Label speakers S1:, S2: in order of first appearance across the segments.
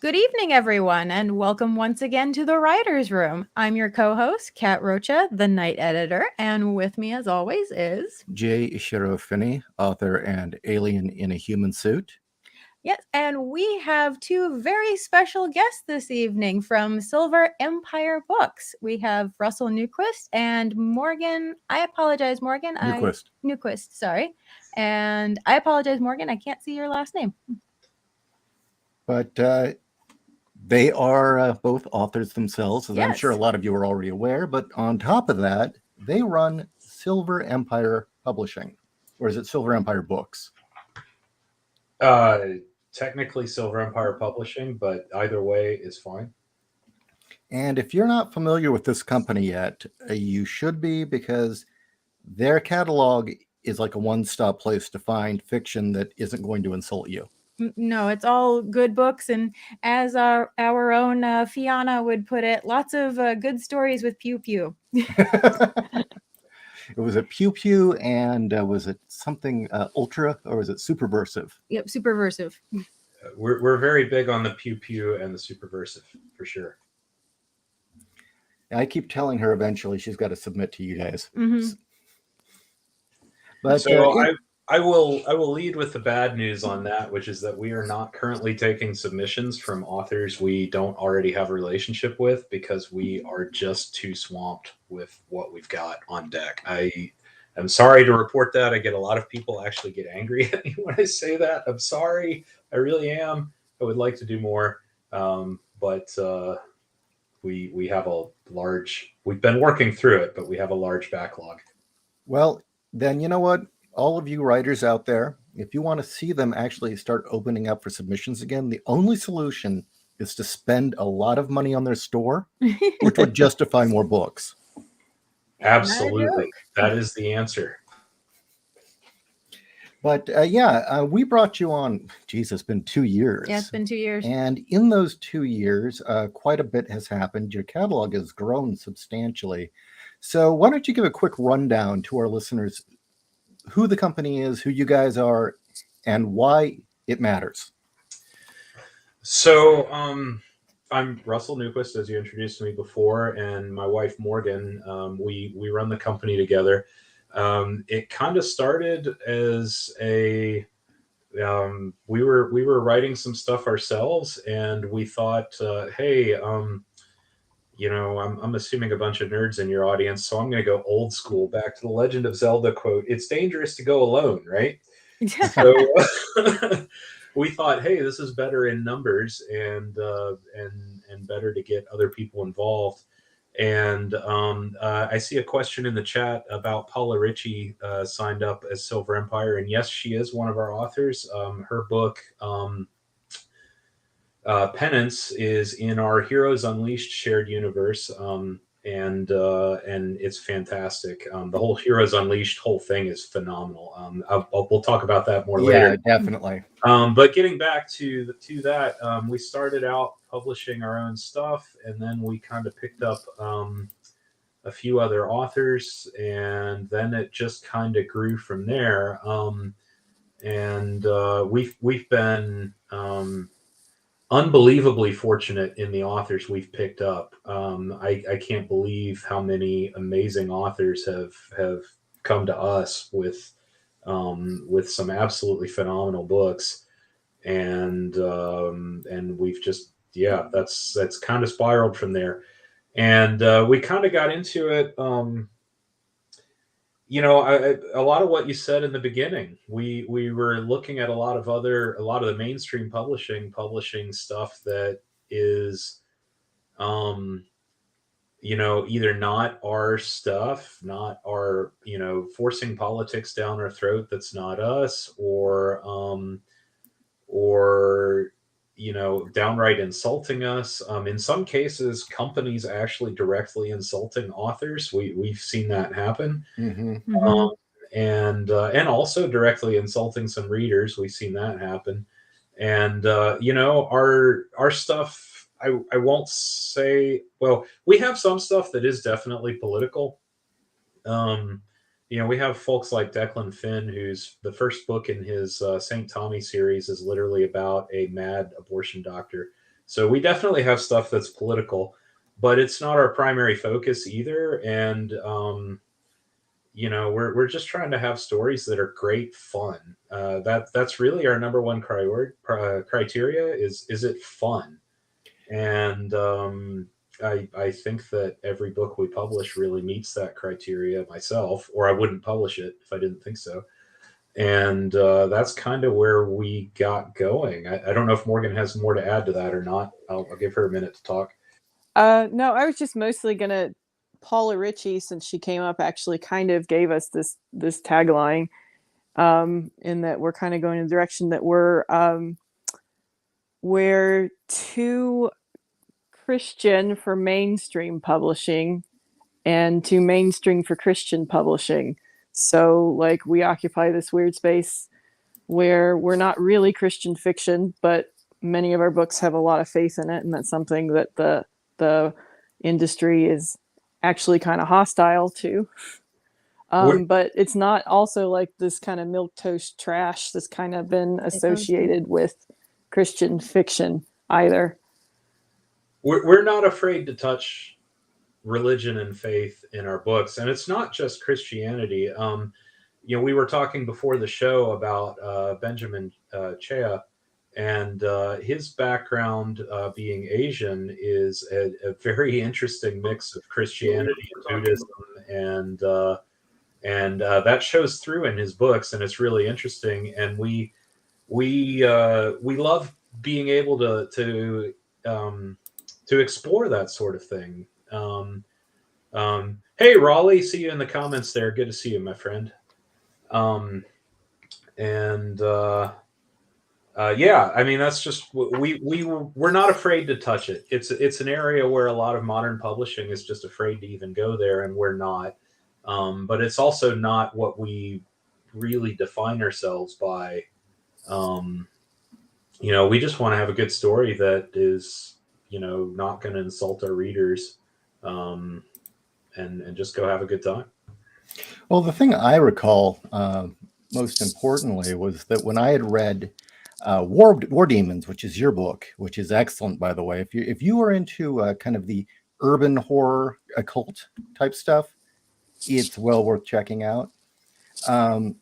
S1: Good evening, everyone, and welcome once again to the Writer's Room. I'm your co-host, Kat Rocha, the night editor, and with me, as always, is...
S2: J. Ishiro Finney, author and alien in a human suit.
S1: Yes, and we have two very special guests this evening from Silver Empire Books. We have Russell Newquist and Morgan... I apologize, Morgan. Newquist, sorry. And I apologize, Morgan. I can't see your last name.
S2: But they are both authors themselves, as I'm sure a lot of you are already aware. But on top of that, they run Silver Empire Publishing. Or is it Silver Empire Books?
S3: Technically Silver Empire Publishing, but either way is fine.
S2: And if you're not familiar with this company yet, you should be, because their catalog is like a one-stop place to find fiction that isn't going to insult you.
S1: No, it's all good books, and as our own Fiona would put it, lots of good stories with pew pew.
S2: It was a pew pew, and was it something ultra, or was it superversive?
S1: Yep, superversive.
S3: We're very big on the pew pew and the superversive, for sure.
S2: I keep telling her eventually she's got to submit to you guys.
S1: Mm-hmm.
S3: But so I will lead with the bad news on that, which is that we are not currently taking submissions from authors we don't already have a relationship with, because we are just too swamped with what we've got on deck. I am sorry to report that. I get a lot of people actually get angry at me when I say that. I'm sorry. I really am. I would like to do more. But we have a large, we've been working through it, but we have a large backlog.
S2: Well, then you know what? All of you writers out there, if you want to see them actually start opening up for submissions again, the only solution is to spend a lot of money on their store, which would justify more books.
S3: Absolutely. That is the answer.
S2: But we brought you on. Geez, it's been 2 years.
S1: Yeah, it's been 2 years.
S2: And in those 2 years, quite a bit has happened. Your catalog has grown substantially. So why don't you give a quick rundown to our listeners who the company is, who you guys are, and why it matters.
S3: So I'm Russell Newquist, as you introduced me before, and my wife Morgan. We run the company together. It kind of started as a we were writing some stuff ourselves, and we thought, hey, I'm assuming a bunch of nerds in your audience, so I'm going to go old school, back to the Legend of Zelda quote. It's dangerous to go alone, right? So we thought, hey, this is better in numbers, and better to get other people involved. And I see a question in the chat about Paula Ritchie signed up as Silver Empire, and yes, she is one of our authors. Her book, Penance, is in our Heroes Unleashed shared universe, and it's fantastic. The whole Heroes Unleashed whole thing is phenomenal. We'll talk about that more later.
S2: Yeah, definitely.
S3: But getting back to that, we started out publishing our own stuff, and then we kind of picked up a few other authors, and then it just kind of grew from there. We've been unbelievably fortunate in the authors we've picked up. I can't believe how many amazing authors have come to us with some absolutely phenomenal books, and we've just, that's kind of spiraled from there. And we kind of got into it. A lot of what you said in the beginning, we were looking at a lot of the mainstream publishing stuff that is, either not our stuff, not our, forcing politics down our throat that's not us, or downright insulting us. In some cases, companies actually directly insulting authors. We've seen that happen.
S2: Mm-hmm.
S3: And also directly insulting some readers. We've seen that happen. And our stuff, I won't say, well, we have some stuff that is definitely political. We have folks like Declan Finn, who's the first book in his St. Tommy series is literally about a mad abortion doctor. So we definitely have stuff that's political, but it's not our primary focus either. And we're just trying to have stories that are great fun. That's really our number one criteria is it fun? And I think that every book we publish really meets that criteria myself, or I wouldn't publish it if I didn't think so. And that's kind of where we got going. I don't know if Morgan has more to add to that or not. I'll give her a minute to talk.
S4: No, I was just mostly gonna. Paula Ritchie, since she came up, actually kind of gave us this tagline, in that we're kind of going in the direction that we're too Christian for mainstream publishing and too mainstream for Christian publishing. So like we occupy this weird space where we're not really Christian fiction, but many of our books have a lot of faith in it, and that's something that the industry is actually kind of hostile to. But it's not also like this kind of milquetoast trash that's kind of been associated with Christian fiction either.
S3: We're not afraid to touch religion and faith in our books, and it's not just Christianity. We were talking before the show about Benjamin Chea, and his background being Asian is a very interesting mix of Christianity and Buddhism, and that shows through in his books, and it's really interesting. And we love being able to explore that sort of thing. Hey, Raleigh, see you in the comments there. Good to see you, my friend. Yeah, I mean, that's just we're not afraid to touch it. It's an area where a lot of modern publishing is just afraid to even go there, and we're not. But it's also not what we really define ourselves by. We just want to have a good story that is, not going to insult our readers, and just go have a good time.
S2: Well, the thing I recall most importantly was that when I had read War Demons, which is your book, which is excellent, by the way. If you are into kind of the urban horror occult type stuff, it's well worth checking out. I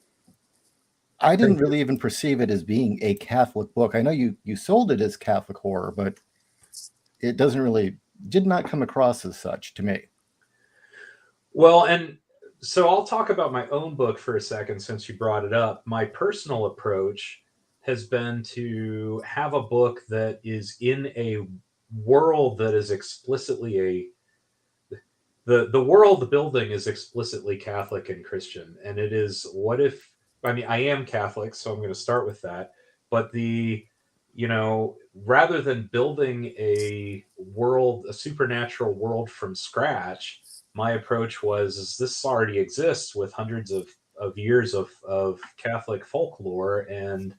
S2: didn't really even perceive it as being a Catholic book. I know you sold it as Catholic horror, but it did not come across as such to me.
S3: Well, and so I'll talk about my own book for a second since you brought it up. My personal approach has been to have a book that is in a world that is explicitly the world building is explicitly Catholic and Christian. And it is, I am Catholic, so I'm going to start with that. But rather than building a supernatural world from scratch, my approach was, this already exists with hundreds of years of Catholic folklore. And,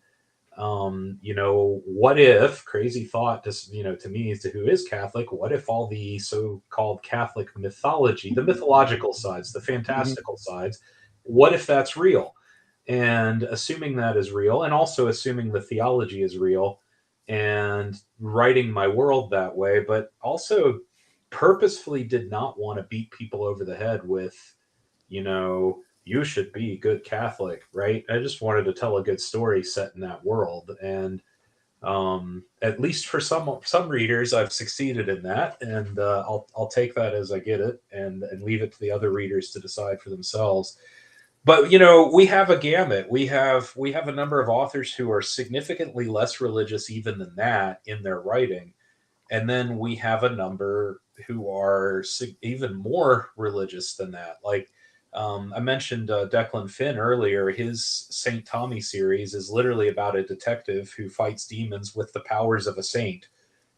S3: what if, crazy thought, to me, to who is Catholic, what if all the so-called Catholic mythology, the mythological sides, the fantastical sides, what if that's real? And assuming that is real, and also assuming the theology is real, and writing my world that way, but also purposefully did not want to beat people over the head with, you should be good Catholic, right? I just wanted to tell a good story set in that world. And at least for some readers, I've succeeded in that. And I'll take that as I get it, and leave it to the other readers to decide for themselves. But we have a gamut. We have a number of authors who are significantly less religious even than that in their writing, and then we have a number who are even more religious than that. Like I mentioned Declan Finn earlier. His Saint Tommy series is literally about a detective who fights demons with the powers of a saint,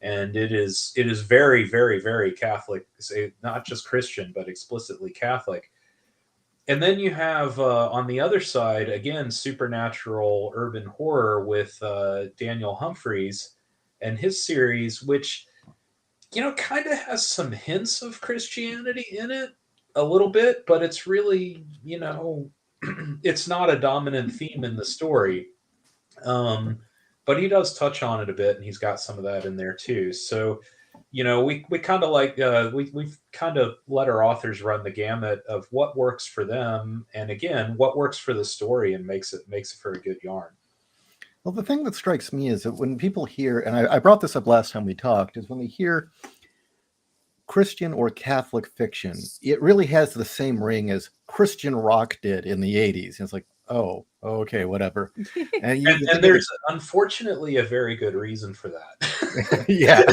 S3: and it is very, very, very Catholic, not just Christian, but explicitly Catholic. And then you have on the other side, again, supernatural urban horror with Daniel Humphreys and his series, which, kind of has some hints of Christianity in it a little bit, but it's really, it's not a dominant theme in the story. but he does touch on it a bit, and he's got some of that in there too. So, we kind of like we've kind of let our authors run the gamut of what works for them, and again, what works for the story, and makes it for a good yarn.
S2: Well, the thing that strikes me is that when people hear, and I brought this up last time we talked, is when they hear Christian or Catholic fiction, it really has the same ring as Christian rock did in the 80s. It's like, oh, okay, whatever.
S3: And there's unfortunately a very good reason for that.
S2: Yeah.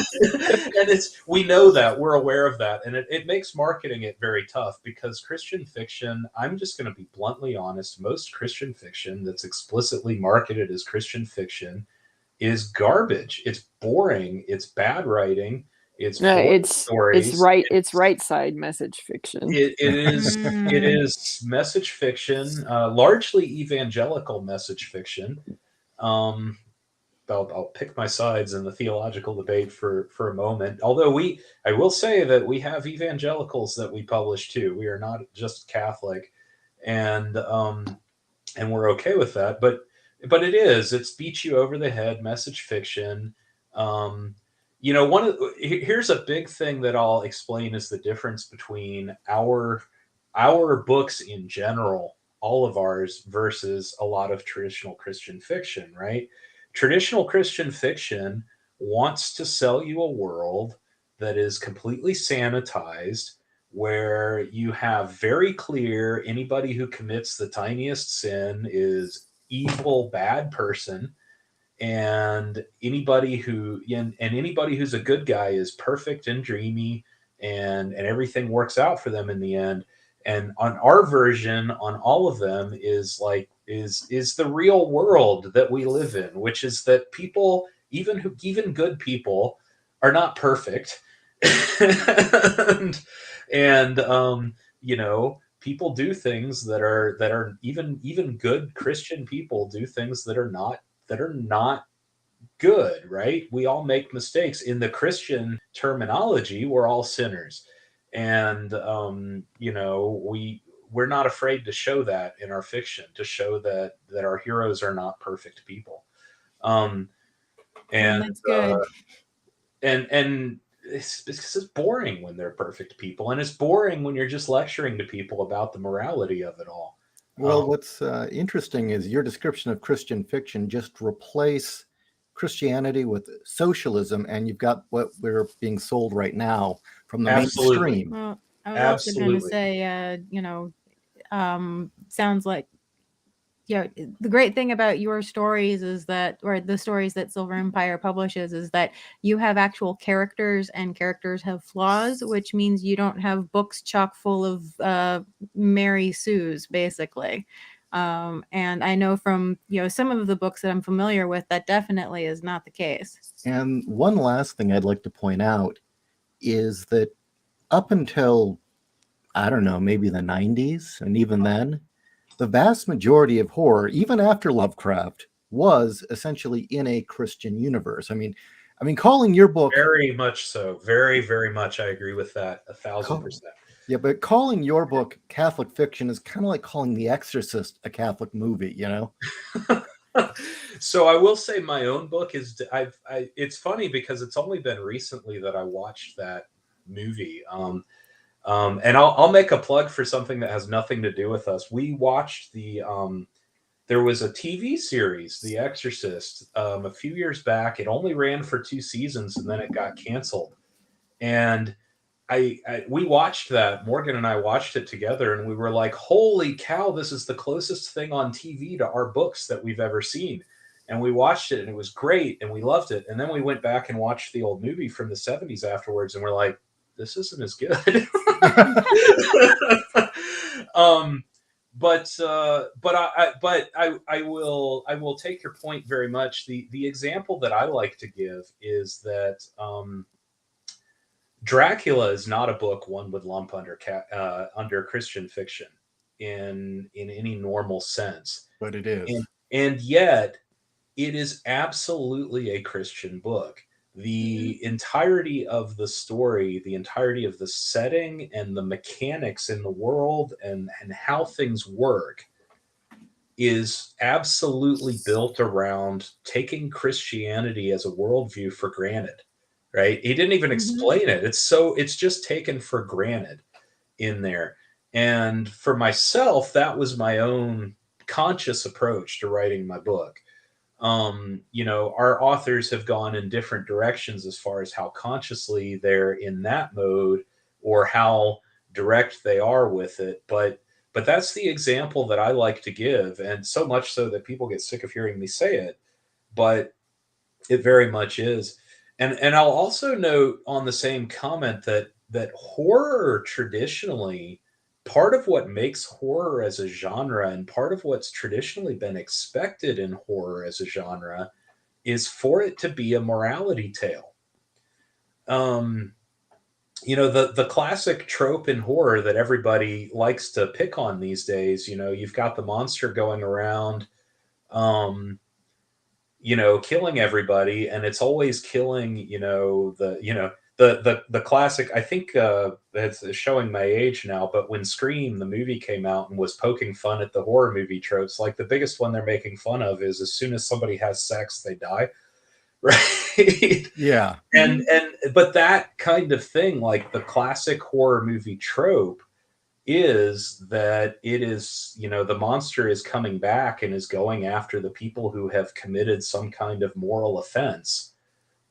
S3: And we know that, we're aware of that, and it makes marketing it very tough, because Christian fiction, I'm just going to be bluntly honest, most Christian fiction that's explicitly marketed as Christian fiction is garbage. It's boring, it's bad writing, it's stories.
S4: It's right side message fiction.
S3: It is message fiction, largely evangelical message fiction. I'll pick my sides in the theological debate for a moment. Although I will say that we have evangelicals that we publish too. We are not just Catholic, and we're okay with that. But it's beat you over the head message fiction. Here's a big thing that I'll explain is the difference between our books in general, all of ours, versus a lot of traditional Christian fiction, right? Traditional Christian fiction wants to sell you a world that is completely sanitized, where you have very clear anybody who commits the tiniest sin is evil, bad person, and anybody who's a good guy is perfect and dreamy, and everything works out for them in the end. And on our version, on all of them, is the real world that we live in, which is that people, even good people, are not perfect. and people do things that are even good Christian people do things that are not good, right? We all make mistakes. In the Christian terminology, we're all sinners. And we're not afraid to show that in our fiction, to show that our heroes are not perfect people. And
S1: that's good.
S3: And it's because it's boring when they're perfect people, and it's boring when you're just lecturing to people about the morality of it all.
S2: Well, what's interesting is your description of Christian fiction. Just replace Christianity with socialism, and you've got what we're being sold right now from the mainstream.
S1: Well, I was also going to say, sounds like, the great thing about your stories is that, or the stories that Silver Empire publishes, is that you have actual characters, and characters have flaws, which means you don't have books chock full of Mary Sues, basically. And I know from some of the books that I'm familiar with, that definitely is not the case.
S2: And one last thing I'd like to point out is that up until, I don't know, maybe the 90s, and even then, the vast majority of horror, even after Lovecraft, was essentially in a Christian universe. I mean, calling your book...
S3: Very much so. Very, very much. I agree with that 1,000%.
S2: Yeah, but calling your book Catholic fiction is kind of like calling The Exorcist a Catholic movie,
S3: So I will say my own book is... it's funny because it's only been recently that I watched that movie. And I'll make a plug for something that has nothing to do with us. We watched there was a TV series, The Exorcist, a few years back. It only ran for 2 seasons, and then it got canceled. And we watched that. Morgan and I watched it together, and we were like, holy cow, this is the closest thing on TV to our books that we've ever seen. And we watched it, and it was great, and we loved it. And then we went back and watched the old movie from the 70s afterwards, and we're like, this isn't as good. But I will take your point very much. The example that I like to give is that Dracula is not a book one would lump under Christian fiction in any normal sense.
S2: But it is.
S3: And yet it is absolutely a Christian book. The entirety of the story, the entirety of the setting, and the mechanics in the world, and how things work is absolutely built around taking Christianity as a worldview for granted, right? He didn't even explain it. It's just taken for granted in there. And for myself, that was my own conscious approach to writing my book. Our authors have gone in different directions as far as how consciously they're in that mode or how direct they are with it. But that's the example that I like to give, and so much so that people get sick of hearing me say it, but it very much is. And I'll also note on the same comment that horror traditionally, part of what makes horror as a genre and part of what's traditionally been expected in horror as a genre is for it to be a morality tale. The classic trope in horror that everybody likes to pick on these days, you've got the monster going around, killing everybody, and it's always killing, the classic. I think it's showing my age now, but when Scream the movie came out and was poking fun at the horror movie tropes, like the biggest one they're making fun of is as soon as somebody has sex, they die. Right.
S2: Yeah.
S3: And but that kind of thing, like the classic horror movie trope, is that it is, the monster is coming back and is going after the people who have committed some kind of moral offense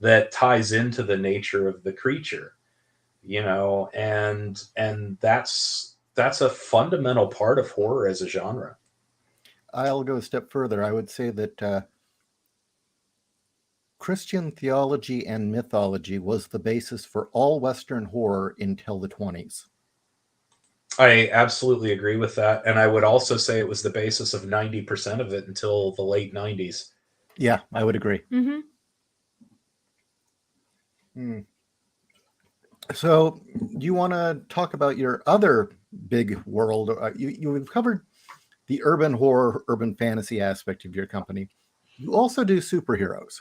S3: that ties into the nature of the creature, and that's a fundamental part of horror as a genre.
S2: I'll go a step further. I would say that Christian theology and mythology was the basis for all Western horror until the 1920s.
S3: I absolutely agree with that. And I would also say it was the basis of 90% of it until the late 90s.
S2: Yeah, I would agree. So you want to talk about your other big world? You've covered the urban horror, urban fantasy aspect of your company. You also do superheroes.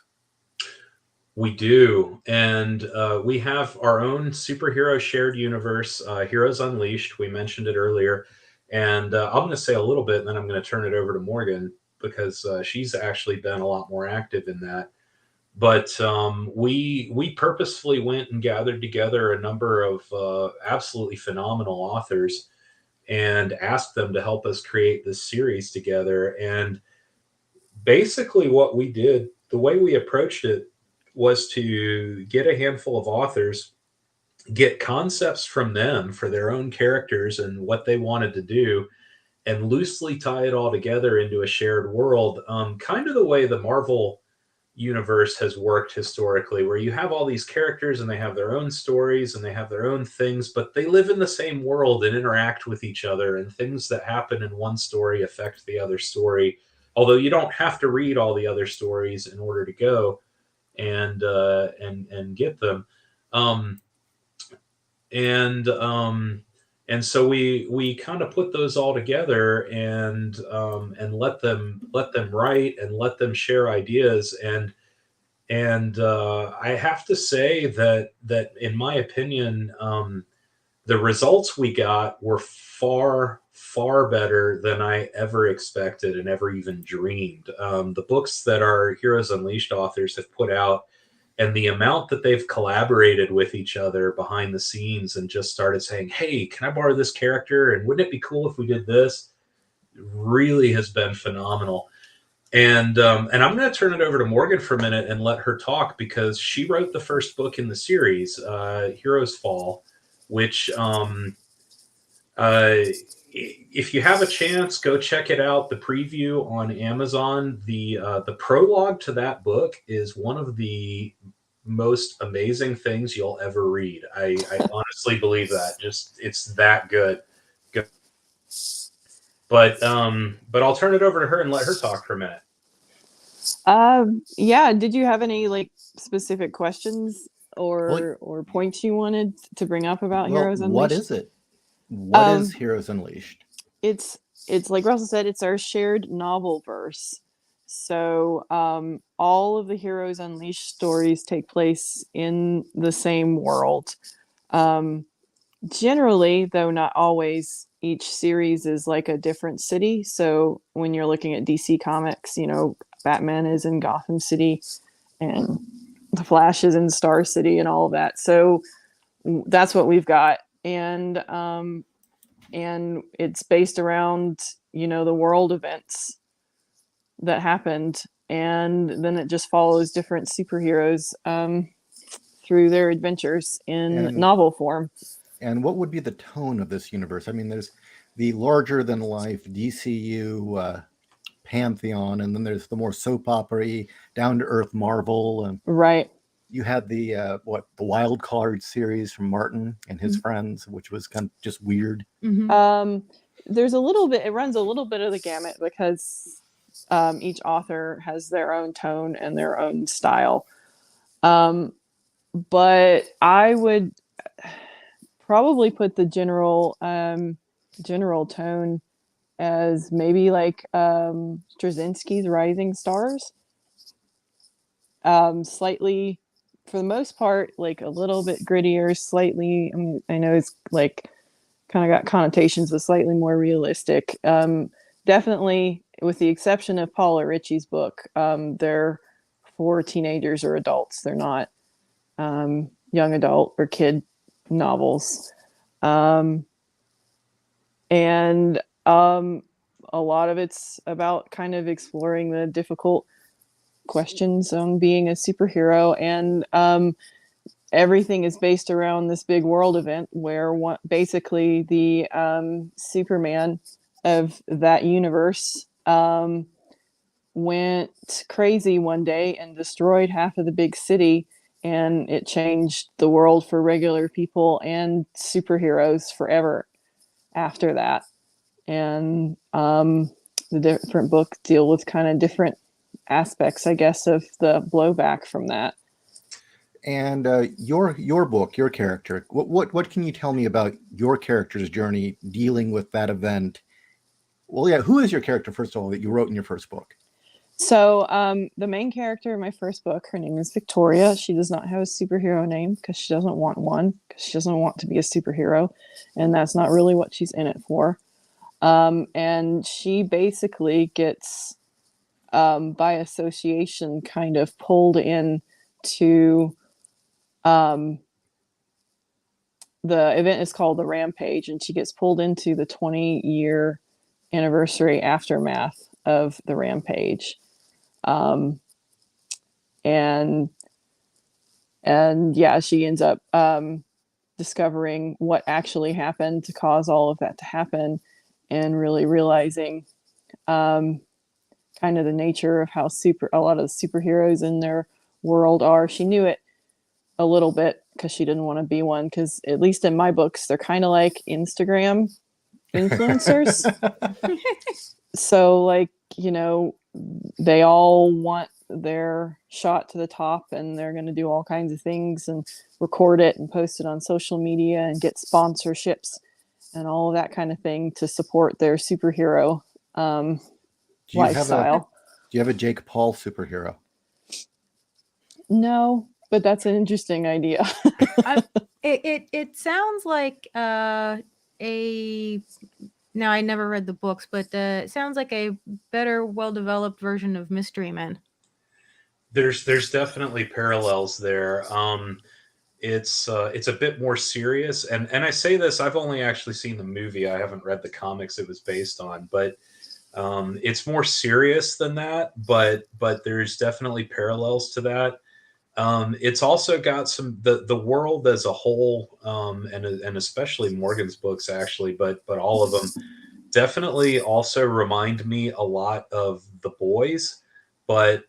S3: We do. And we have our own superhero shared universe, Heroes Unleashed. We mentioned it earlier. And I'm going to say a little bit, and then I'm going to turn it over to Morgan because she's actually been a lot more active in that. But we purposefully went and gathered together a number of absolutely phenomenal authors and asked them to help us create this series together. And basically what we did, the way we approached it, was to get a handful of authors, get concepts from them for their own characters and what they wanted to do, and loosely tie it all together into a shared world, kind of the way the Marvel universe has worked historically, where you have all these characters and they have their own stories and they have their own things, but they live in the same world and interact with each other, and things that happen in one story affect the other story, although you don't have to read all the other stories in order to go and get them. And so we kind of put those all together and let them write and let them share ideas. And I have to say that in my opinion, the results we got were far better than I ever expected and ever even dreamed. The books that our Heroes Unleashed authors have put out, and the amount that they've collaborated with each other behind the scenes and just started saying, hey, can I borrow this character? And wouldn't it be cool if we did this? Really has been phenomenal. And I'm going to turn it over to Morgan for a minute and let her talk, because she wrote the first book in the series, Heroes Fall, which if you have a chance, go check it out. The preview on Amazon, the prologue to that book is one of the most amazing things you'll ever read. I honestly believe that. Just it's that good. But I'll turn it over to her and let her talk for a minute.
S4: Yeah. Did you have any specific questions or points you wanted to bring up about Heroes Unleashed?
S2: What is it? What is Heroes Unleashed?
S4: It's like Russell said, it's our shared novel verse. So all of the Heroes Unleashed stories take place in the same world. Generally, though not always, each series is like a different city. So when you're looking at DC Comics, you know, Batman is in Gotham City and the Flash is in Star City and all of that. So that's what we've got. And it's based around, you know, the world events that happened. And then it just follows different superheroes through their adventures in novel form.
S2: And what would be the tone of this universe? I mean, there's the larger than life DCU pantheon, and then there's the more soap opera-y, down to earth Marvel. And
S4: right.
S2: You had the Wild Card series from Martin and his friends, which was kind of just weird.
S4: There's a little bit. It runs a little bit of the gamut because each author has their own tone and their own style. But I would probably put the general tone as maybe like Straczynski's Rising Stars. Slightly, for the most part, like a little bit grittier, slightly, I mean, I know it's like kind of got connotations, but slightly more realistic. Definitely, with the exception of Paula Ritchie's book, they're for teenagers or adults. They're not young adult or kid novels. And a lot of it's about kind of exploring the difficult questions on being a superhero, and everything is based around this big world event where basically the Superman of that universe went crazy one day and destroyed half of the big city, and it changed the world for regular people and superheroes forever after that. And the different books deal with kind of different aspects, I guess, of the blowback from that.
S2: And your book, your character, what can you tell me about your character's journey dealing with that event? Well, yeah, who is your character, first of all, that you wrote in your first book?
S4: So the main character in my first book, her name is Victoria. She does not have a superhero name because she doesn't want one, because she doesn't want to be a superhero, and that's not really what she's in it for. And she basically gets, by association, kind of pulled in to the event is called the Rampage, and she gets pulled into the 20-year anniversary aftermath of the Rampage. And yeah, she ends up discovering what actually happened to cause all of that to happen, and really realizing kind of the nature of how a lot of the superheroes in their world are. She knew it a little bit because she didn't want to be one, because at least in my books, they're kind of like Instagram influencers. So, like, you know, they all want their shot to the top, and they're going to do all kinds of things and record it and post it on social media and get sponsorships and all of that kind of thing to support their superhero lifestyle.
S2: Do you have a Jake Paul superhero?
S4: No, but that's an interesting idea.
S1: It sounds like now I never read the books, but it sounds like a better, well-developed version of Mystery Men.
S3: There's definitely parallels there. It's a bit more serious, and I say this, I've only actually seen the movie. I haven't read the comics it was based on, but it's more serious than that. But there's definitely parallels to that. It's also got some the world as a whole, and especially Morgan's books, actually, but all of them definitely also remind me a lot of The Boys, but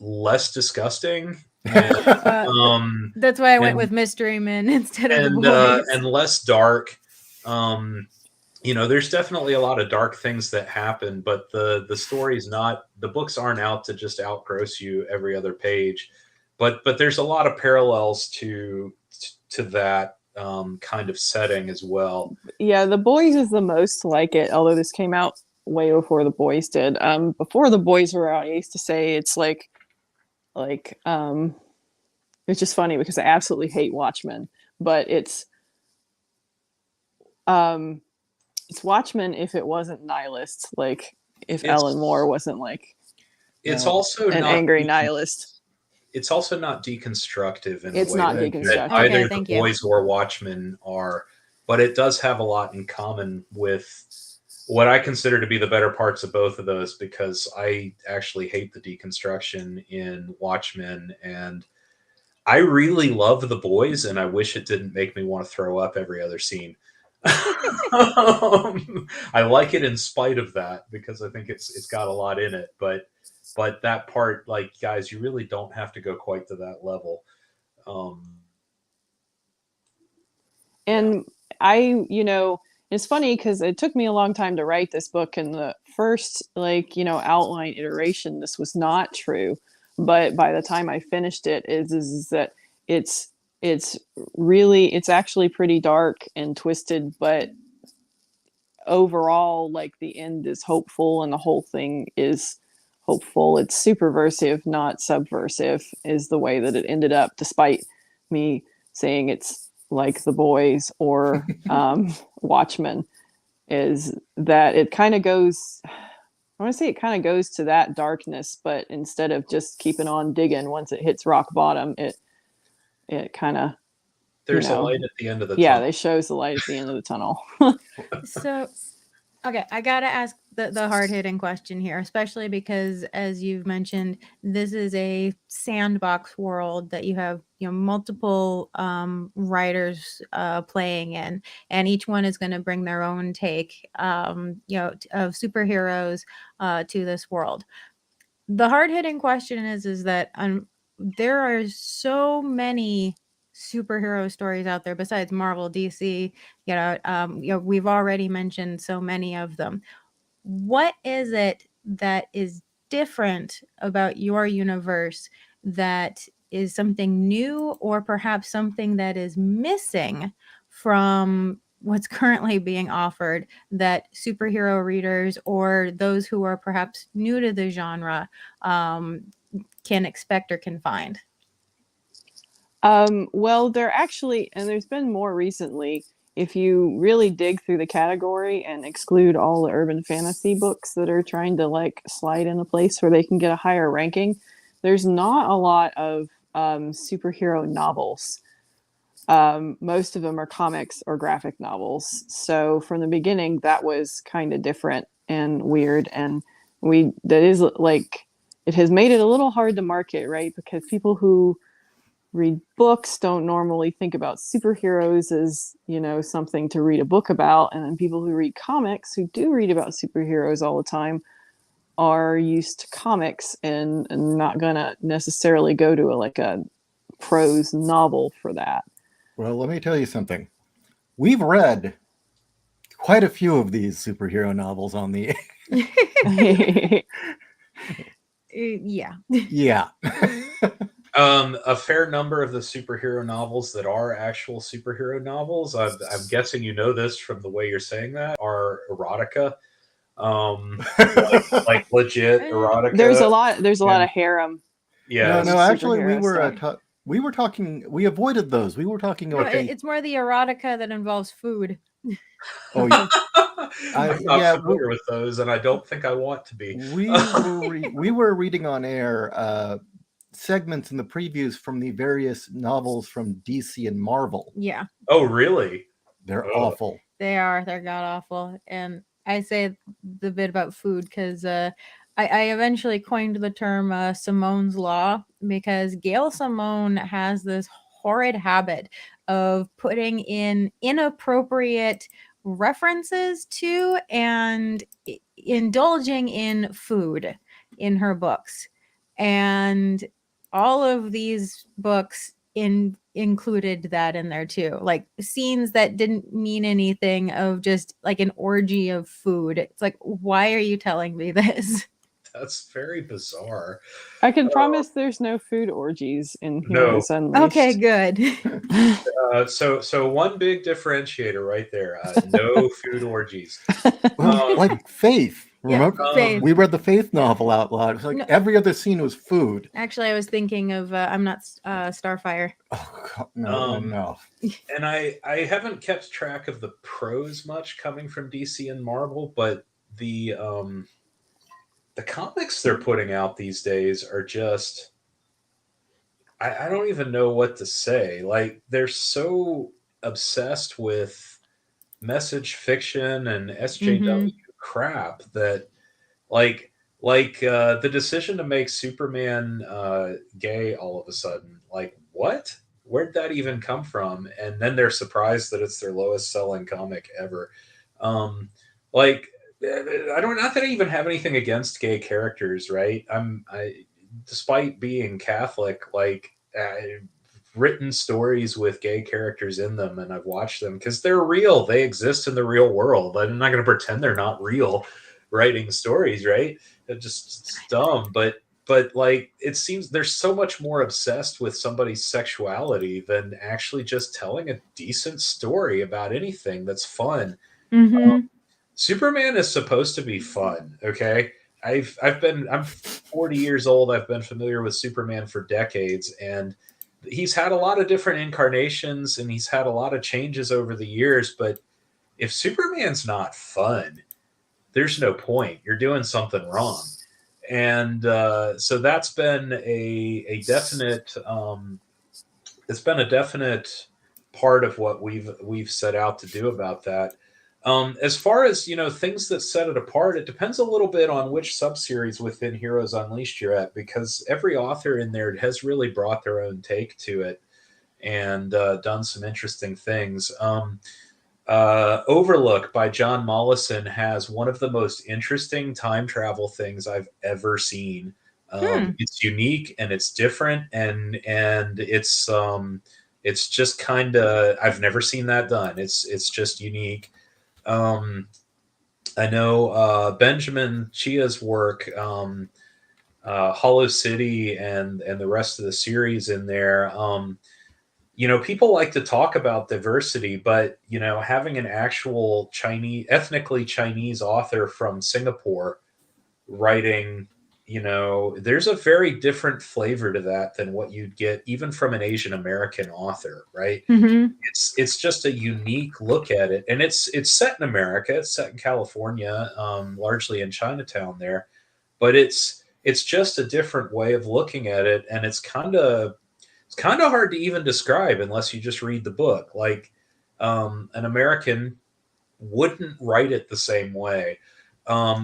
S3: less disgusting. And,
S1: that's why I went with Mystery Men instead of The Boys.
S3: And less dark. You know, there's definitely a lot of dark things that happen, but the story's not. The books aren't out to just outgross you every other page. But there's a lot of parallels to that kind of setting as well.
S4: Yeah, The Boys is the most like it, although this came out way before The Boys did. Before The Boys were out, I used to say it's like it's just funny because I absolutely hate Watchmen, but it's It's Watchmen if it wasn't nihilist, like if
S3: It's-
S4: Alan Moore wasn't like
S3: It's
S2: No.
S3: also
S4: an
S3: not
S4: angry nihilist.
S3: It's also not deconstructive in
S4: It's
S3: a way
S4: not
S3: that
S4: deconstructive.
S1: Okay,
S3: either
S1: thank
S3: the
S1: you.
S3: boys or Watchmen are, but it does have a lot in common with what I consider to be the better parts of both of those, because I actually hate the deconstruction in Watchmen, and I really love the boys, and I wish it didn't make me want to throw up every other scene. I like it in spite of that, because I think it's got a lot in it, but that part, like, guys, you really don't have to go quite to that level.
S4: And I, it's funny because it took me a long time to write this book. And the first, outline iteration, this was not true. But by the time I finished it, is that it's actually pretty dark and twisted, but overall, like, the end is hopeful and the whole thing is hopeful. It's subversive, not subversive, is the way that it ended up, despite me saying it's like the boys or Watchmen, is that it kind of goes, I want to say it kind of goes to that darkness, but instead of just keeping on digging once it hits rock bottom, it kind of,
S3: There's a light at the end of the
S4: yeah,
S3: tunnel.
S4: they shows the light at the end of the tunnel.
S1: So, okay, I gotta ask the hard-hitting question here, especially because, as you've mentioned, this is a sandbox world that you have, multiple writers playing in, and each one is going to bring their own take, of superheroes to this world. The hard-hitting question is that there are so many superhero stories out there besides Marvel, DC. We've already mentioned so many of them. What is it that is different about your universe that is something new, or perhaps something that is missing from what's currently being offered, that superhero readers or those who are perhaps new to the genre can expect or can find?
S4: Well, there's been more recently. If you really dig through the category and exclude all the urban fantasy books that are trying to like slide in a place where they can get a higher ranking, there's not a lot of superhero novels. Most of them are comics or graphic novels. So from the beginning, that was kind of different and weird. And it has made it a little hard to market, right? Because people who read books don't normally think about superheroes as, something to read a book about. And then people who read comics, who do read about superheroes all the time, are used to comics and not gonna necessarily go to a prose novel for that.
S2: Well, let me tell you something. We've read quite a few of these superhero novels on the
S1: Yeah.
S2: yeah.
S3: A fair number of the superhero novels that are actual superhero novels, I'm guessing you know this from the way you're saying that, are erotica. Like legit erotica.
S4: There's a lot of harem.
S3: Yeah.
S2: No, actually,
S4: superhero
S2: we were talking. We avoided those. We were talking
S1: No,
S2: about.
S1: it's more the erotica that involves food.
S2: Oh, yeah.
S3: I'm not familiar with those, and I don't think I want to be.
S2: We were reading on air segments in the previews from the various novels from DC and Marvel.
S1: Yeah.
S3: Oh, really?
S2: They're awful.
S1: They are. They're god awful. And I say the bit about food because I eventually coined the term Simone's Law, because Gail Simone has this horrid habit of putting in inappropriate references to and indulging in food in her books. And all of these books included that in there too, like scenes that didn't mean anything, of just like an orgy of food. It's like, why are you telling me this?
S3: That's very bizarre.
S4: I can promise there's no food orgies in Heroes Unleashed.
S1: Okay, good.
S3: So one big differentiator right there. No food orgies.
S2: Well, like Faith. Remember,
S1: Faith.
S2: we read the Faith novel out loud. It was like
S1: No.
S2: every other scene was food.
S1: Actually, I was thinking of I'm Not Starfire.
S2: Oh, God, no, no.
S3: And I haven't kept track of the prose much coming from DC and Marvel, but the comics they're putting out these days are just I don't even know what to say. Like, they're so obsessed with message fiction and SJW crap that like the decision to make Superman gay all of a sudden, like, what? Where'd that even come from? And then they're surprised that it's their lowest selling comic ever. Like, I don't, not that I even have anything against gay characters, right? Despite being Catholic, like, I've written stories with gay characters in them, and I've watched them because they're real. They exist in the real world. I'm not going to pretend they're not real writing stories, right? It's dumb, but like, it seems they're so much more obsessed with somebody's sexuality than actually just telling a decent story about anything that's fun. Superman is supposed to be fun, okay? I'm 40 years old. I've been familiar with Superman for decades, and he's had a lot of different incarnations and he's had a lot of changes over the years, but if Superman's not fun, there's no point. You're doing something wrong. And so that's been a definite it's been a definite part of what we've set out to do about that. As far as, things that set it apart, it depends a little bit on which subseries within Heroes Unleashed you're at, because every author in there has really brought their own take to it and done some interesting things. Overlook by John Mollison has one of the most interesting time travel things I've ever seen. It's unique and it's different, and it's just kind of, I've never seen that done. It's just unique. I know Benjamin Chia's work, Hollow City and the rest of the series in there. People like to talk about diversity, but having an actual ethnically Chinese author from Singapore writing, there's a very different flavor to that than what you'd get even from an Asian American author, right? It's just a unique look at it, and it's set in America. It's set in California, largely in Chinatown there, but it's just a different way of looking at it, and it's kind of hard to even describe unless you just read the book. Like, an American wouldn't write it the same way.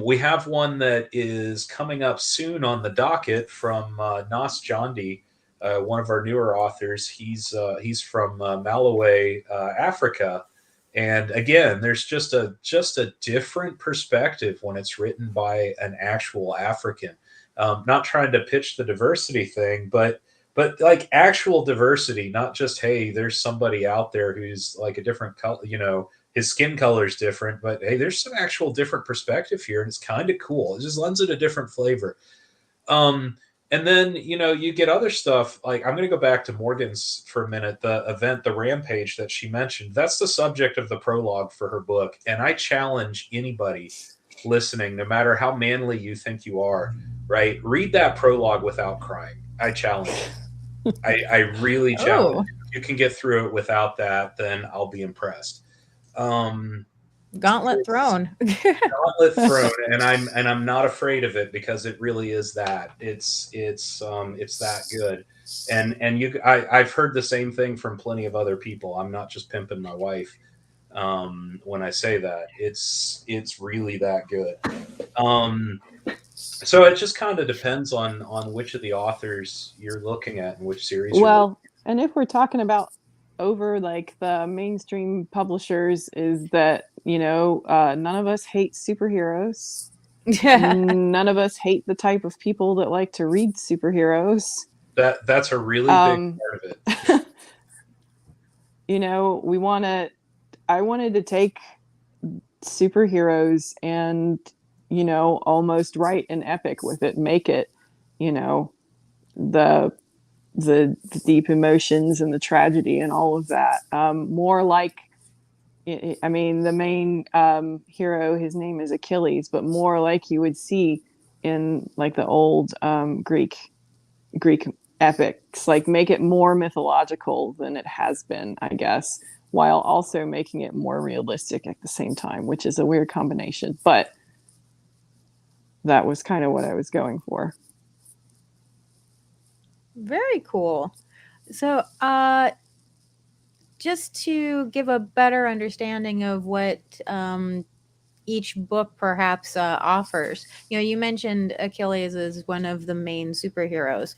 S3: We have one that is coming up soon on the docket from Nas Jondi, one of our newer authors. He's from Malawi, Africa, and again, there's just a different perspective when it's written by an actual African. Not trying to pitch the diversity thing, but like actual diversity, not just, hey, there's somebody out there who's like a different color, his skin color is different, but hey, there's some actual different perspective here, and it's kind of cool. It just lends it a different flavor. And then, you get other stuff. Like, I'm going to go back to Morgan's for a minute. The event, the Rampage that she mentioned, that's the subject of the prologue for her book. And I challenge anybody listening, no matter how manly you think you are, right? Read that prologue without crying. I challenge you. I really challenge you. If you can get through it without that, then I'll be impressed.
S1: Gauntlet thrown.
S3: Gauntlet thrown, and I'm not afraid of it, because it really is that. It's that good. And I've heard the same thing from plenty of other people. I'm not just pimping my wife when I say that. It's really that good. So it just kind of depends on which of the authors you're looking at and which series.
S4: And if we're talking about over like the mainstream publishers, is that none of us hate superheroes. None of us hate the type of people that like to read superheroes.
S3: That's a really big part of
S4: it. I wanted to take superheroes and almost write an epic with it, make it the deep emotions and the tragedy and all of that, more like I mean, the main hero, his name is Achilles, but more like you would see in like the old Greek epics. Like make it more mythological than it has been, I guess, while also making it more realistic at the same time, which is a weird combination. But that was kind of what I was going for.
S1: Very cool. So, just to give a better understanding of what each book perhaps offers, you mentioned Achilles is one of the main superheroes.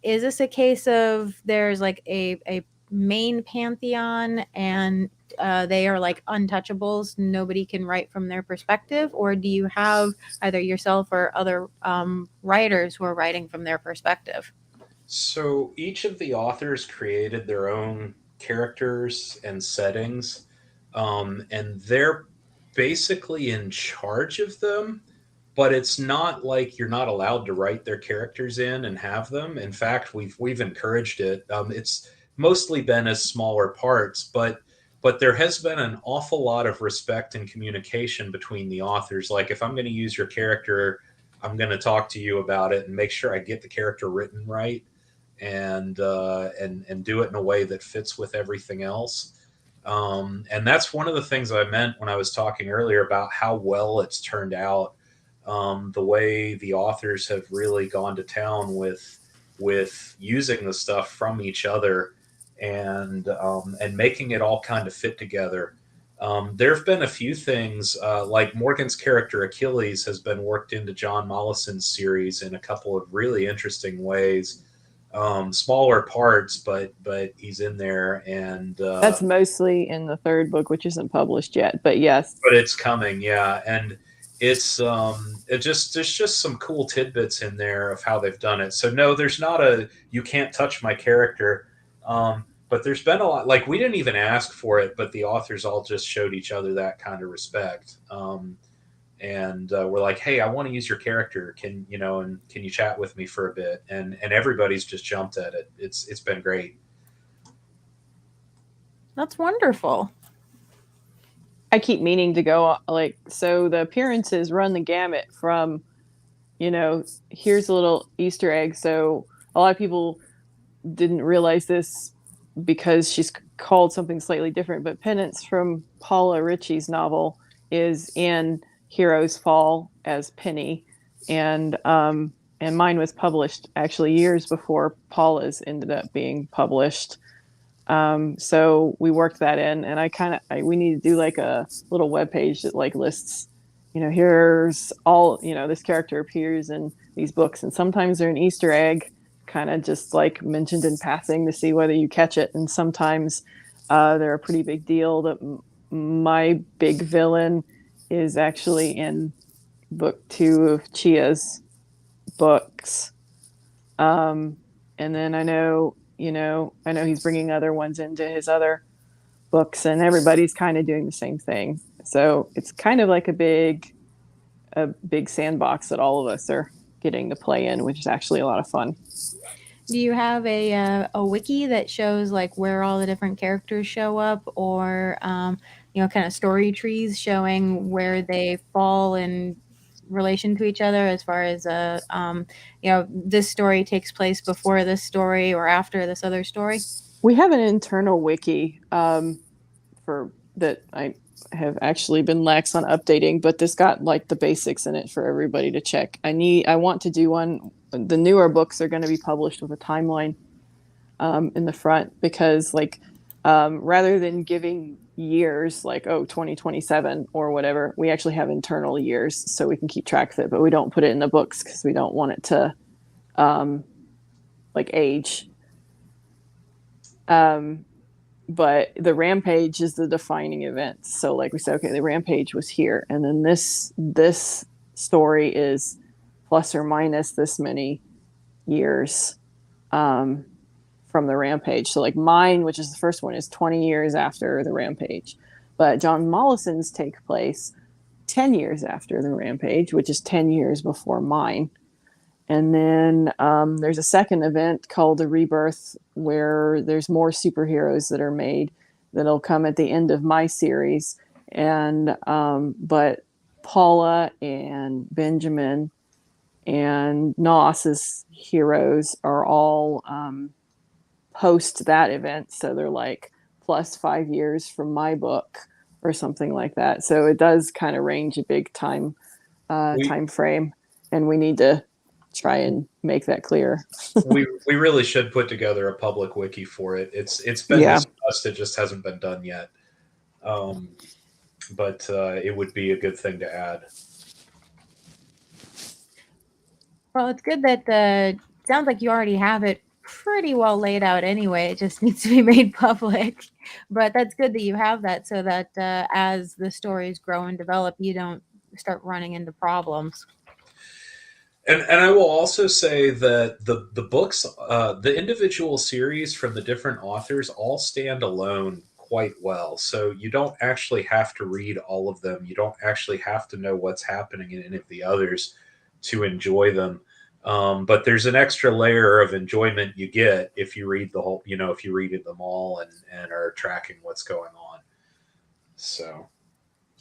S1: Is this a case of there's like a main pantheon and they are like untouchables, nobody can write from their perspective, or do you have either yourself or other writers who are writing from their perspective?
S3: So each of the authors created their own characters and settings, and they're basically in charge of them. But it's not like you're not allowed to write their characters in and have them. In fact, we've encouraged it. It's mostly been as smaller parts, but there has been an awful lot of respect and communication between the authors. Like if I'm going to use your character, I'm going to talk to you about it and make sure I get the character written right and do it in a way that fits with everything else. And that's one of the things I meant when I was talking earlier about how well it's turned out. The way the authors have really gone to town with using the stuff from each other and making it all kind of fit together. There have been a few things like Morgan's character Achilles has been worked into John Mollison's series in a couple of really interesting ways. Smaller parts, but he's in there, and
S4: that's mostly in the third book, which isn't published yet. But yes,
S3: but it's coming, yeah. And it's there's just some cool tidbits in there of how they've done it. So no, there's not a you can't touch my character, but there's been a lot. Like we didn't even ask for it, but the authors all just showed each other that kind of respect. And we're like, hey, I want to use your character. Can you chat with me for a bit? And everybody's just jumped at it. It's been great.
S1: That's wonderful.
S4: I keep meaning to go, like, so the appearances run the gamut from, here's a little Easter egg. So a lot of people didn't realize this because she's called something slightly different, but Penance from Paula Ritchie's novel is in Heroes Fall as Penny, and mine was published actually years before Paula's ended up being published. So we worked that in, and we need to do like a little webpage that like lists, here's all, this character appears in these books, and sometimes they're an Easter egg, kind of just like mentioned in passing to see whether you catch it, and sometimes they're a pretty big deal. That my big villain is actually in book 2 of Chia's books. And then I know he's bringing other ones into his other books, and everybody's kind of doing the same thing. So it's kind of like a big sandbox that all of us are getting to play in, which is actually a lot of fun.
S1: Do you have a wiki that shows like where all the different characters show up, or kind of story trees showing where they fall in relation to each other, as far as this story takes place before this story or after this other story?
S4: We have an internal wiki for that I have actually been lax on updating, but this got like the basics in it for everybody to check. I want to do one. The newer books are going to be published with a timeline in the front, because like rather than giving years like 2027 or whatever, we actually have internal years so we can keep track of it, but we don't put it in the books because we don't want it to like age. But the Rampage is the defining event. So like we said, okay, the Rampage was here, and then this story is plus or minus this many years from the Rampage. So like mine, which is the first one, is 20 years after the Rampage, but John Mollison's take place 10 years after the Rampage, which is 10 years before mine. And then there's a second event called the Rebirth, where there's more superheroes that are made. that'll come at the end of my series. And but Paula and Benjamin and Nos's heroes are all post that event, so they're like plus 5 years from my book or something like that. So it does kind of range a big time frame, and we need to try and make that clear.
S3: we really should put together a public wiki for it. It's been discussed, it just hasn't been done yet. But it would be a good thing to add.
S1: Well, it's good that sounds like you already have it pretty well laid out anyway. It just needs to be made public. But that's good that you have that, so that as the stories grow and develop, you don't start running into problems.
S3: And I will also say that the books, the individual series from the different authors all stand alone quite well. So you don't actually have to read all of them. You don't actually have to know what's happening in any of the others to enjoy them. But there's an extra layer of enjoyment you get if you read the whole, if you read them all and are tracking what's going on. So.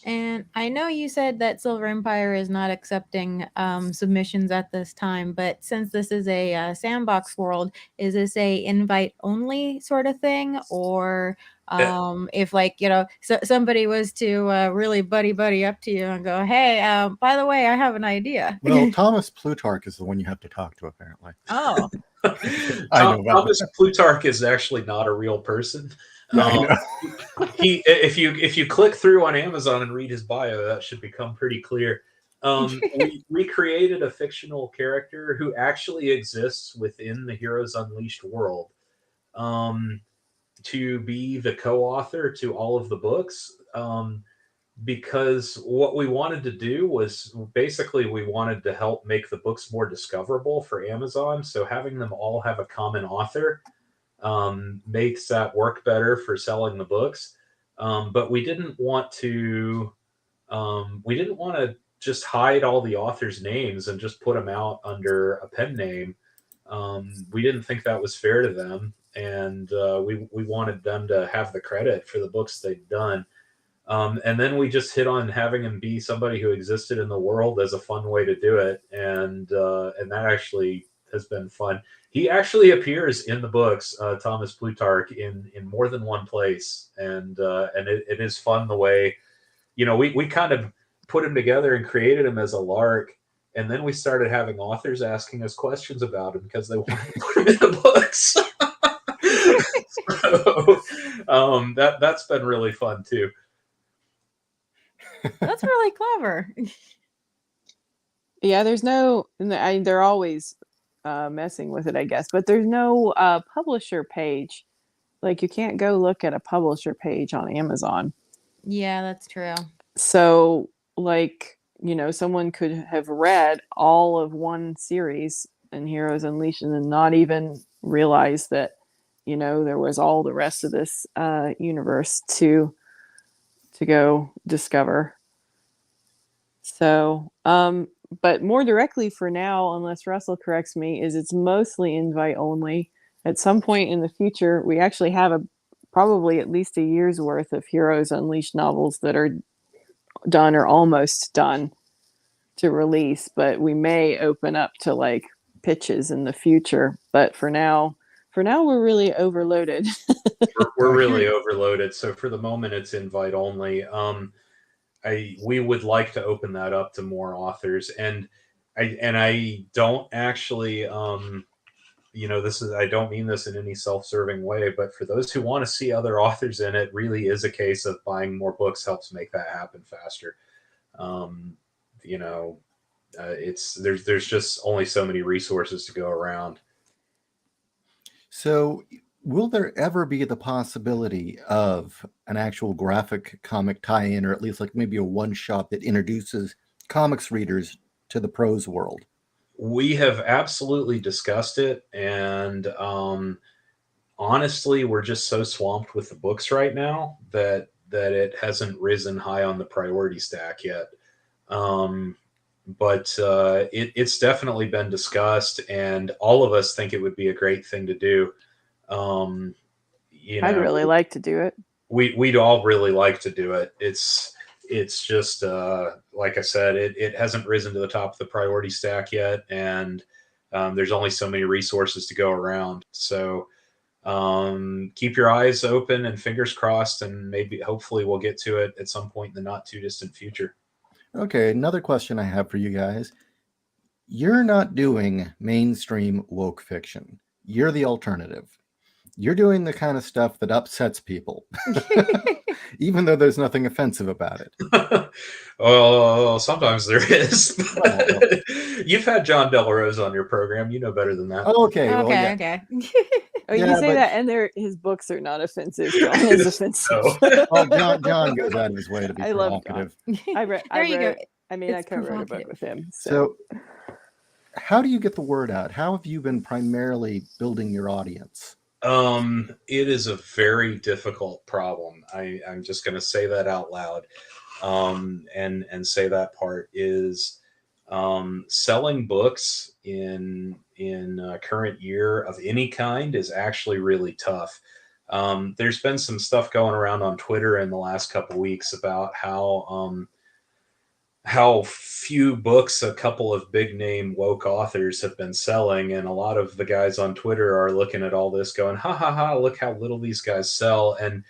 S1: And I know you said that Silver Empire is not accepting submissions at this time, but since this is a sandbox world, is this a invite only sort of thing? Or if like, somebody was to really buddy up to you and go, hey, by the way, I have an idea.
S2: Well, Thomas Plutarch is the one you have to talk to, apparently.
S1: Oh.
S3: Thomas Plutarch is actually not a real person. If you click through on Amazon and read his bio, that should become pretty clear. We created a fictional character who actually exists within the Heroes Unleashed world, to be the co-author to all of the books, because what we wanted to do was basically we wanted to help make the books more discoverable for Amazon. So having them all have a common author makes that work better for selling the books. But we didn't want to just hide all the authors' names and just put them out under a pen name. We didn't think that was fair to them, and we wanted them to have the credit for the books they'd done. And then we just hit on having him be somebody who existed in the world as a fun way to do it, and that actually has been fun. He actually appears in the books, Thomas Plutarch, in more than one place, and it is fun the way, we kind of put him together and created him as a lark, and then we started having authors asking us questions about him because they wanted to put him in the books. So, that's been really fun too.
S1: That's really clever.
S4: Yeah, they're always messing with it, I guess, but there's no publisher page. Like, you can't go look at a publisher page on Amazon.
S1: Yeah, that's true.
S4: So, like, someone could have read all of one series in Heroes Unleashed and not even realize that, there was all the rest of this universe to go discover. So, but more directly for now, unless Russell corrects me, is it's mostly invite only. At some point in the future, we actually have probably at least a year's worth of Heroes Unleashed novels that are done or almost done to release, but we may open up to like pitches in the future. But for now we're really overloaded.
S3: we're really overloaded. So for the moment, it's invite only. We would like to open that up to more authors, and I don't actually, I don't mean this in any self-serving way, but for those who want to see other authors in it, really is a case of buying more books helps make that happen faster. There's just only so many resources to go around.
S2: So will there ever be the possibility of an actual graphic comic tie-in, or at least like maybe a one-shot that introduces comics readers to the prose world?
S3: We have absolutely discussed it, and honestly, we're just so swamped with the books right now that it hasn't risen high on the priority stack yet. But it's definitely been discussed, and all of us think it would be a great thing to do.
S4: I'd really like to do it.
S3: we'd all really like to do it. It's just like I said, it hasn't risen to the top of the priority stack yet, and there's only so many resources to go around. So keep your eyes open and fingers crossed, and maybe hopefully we'll get to it at some point in the not too distant future.
S2: Okay, another question I have for you guys. You're not doing mainstream woke fiction. You're the alternative. You're doing the kind of stuff that upsets people, even though there's nothing offensive about it.
S3: Well, sometimes there is.
S2: Well.
S3: You've had John Delarose on your program. You know better than that.
S2: Okay, well, yeah.
S1: Okay.
S4: Oh, you
S2: Yeah,
S4: say
S2: but-
S4: that, and his books are not offensive. John is offensive.
S3: So-
S2: Well, John goes out of his way to be
S4: I love
S2: provocative.
S4: I
S1: you
S4: read.
S1: go.
S4: I mean, I
S1: It's
S4: co-wrote a book
S1: provocative.
S4: with him.
S2: So, how do you get the word out? How have you been primarily building your audience?
S3: It is a very difficult problem. I'm just going to say that out loud, and say that part is selling books in current year of any kind is actually really tough. There's been some stuff going around on Twitter in the last couple weeks about how few books a couple of big name woke authors have been selling, and a lot of the guys on Twitter are looking at all this going, ha ha ha, look how little these guys sell. And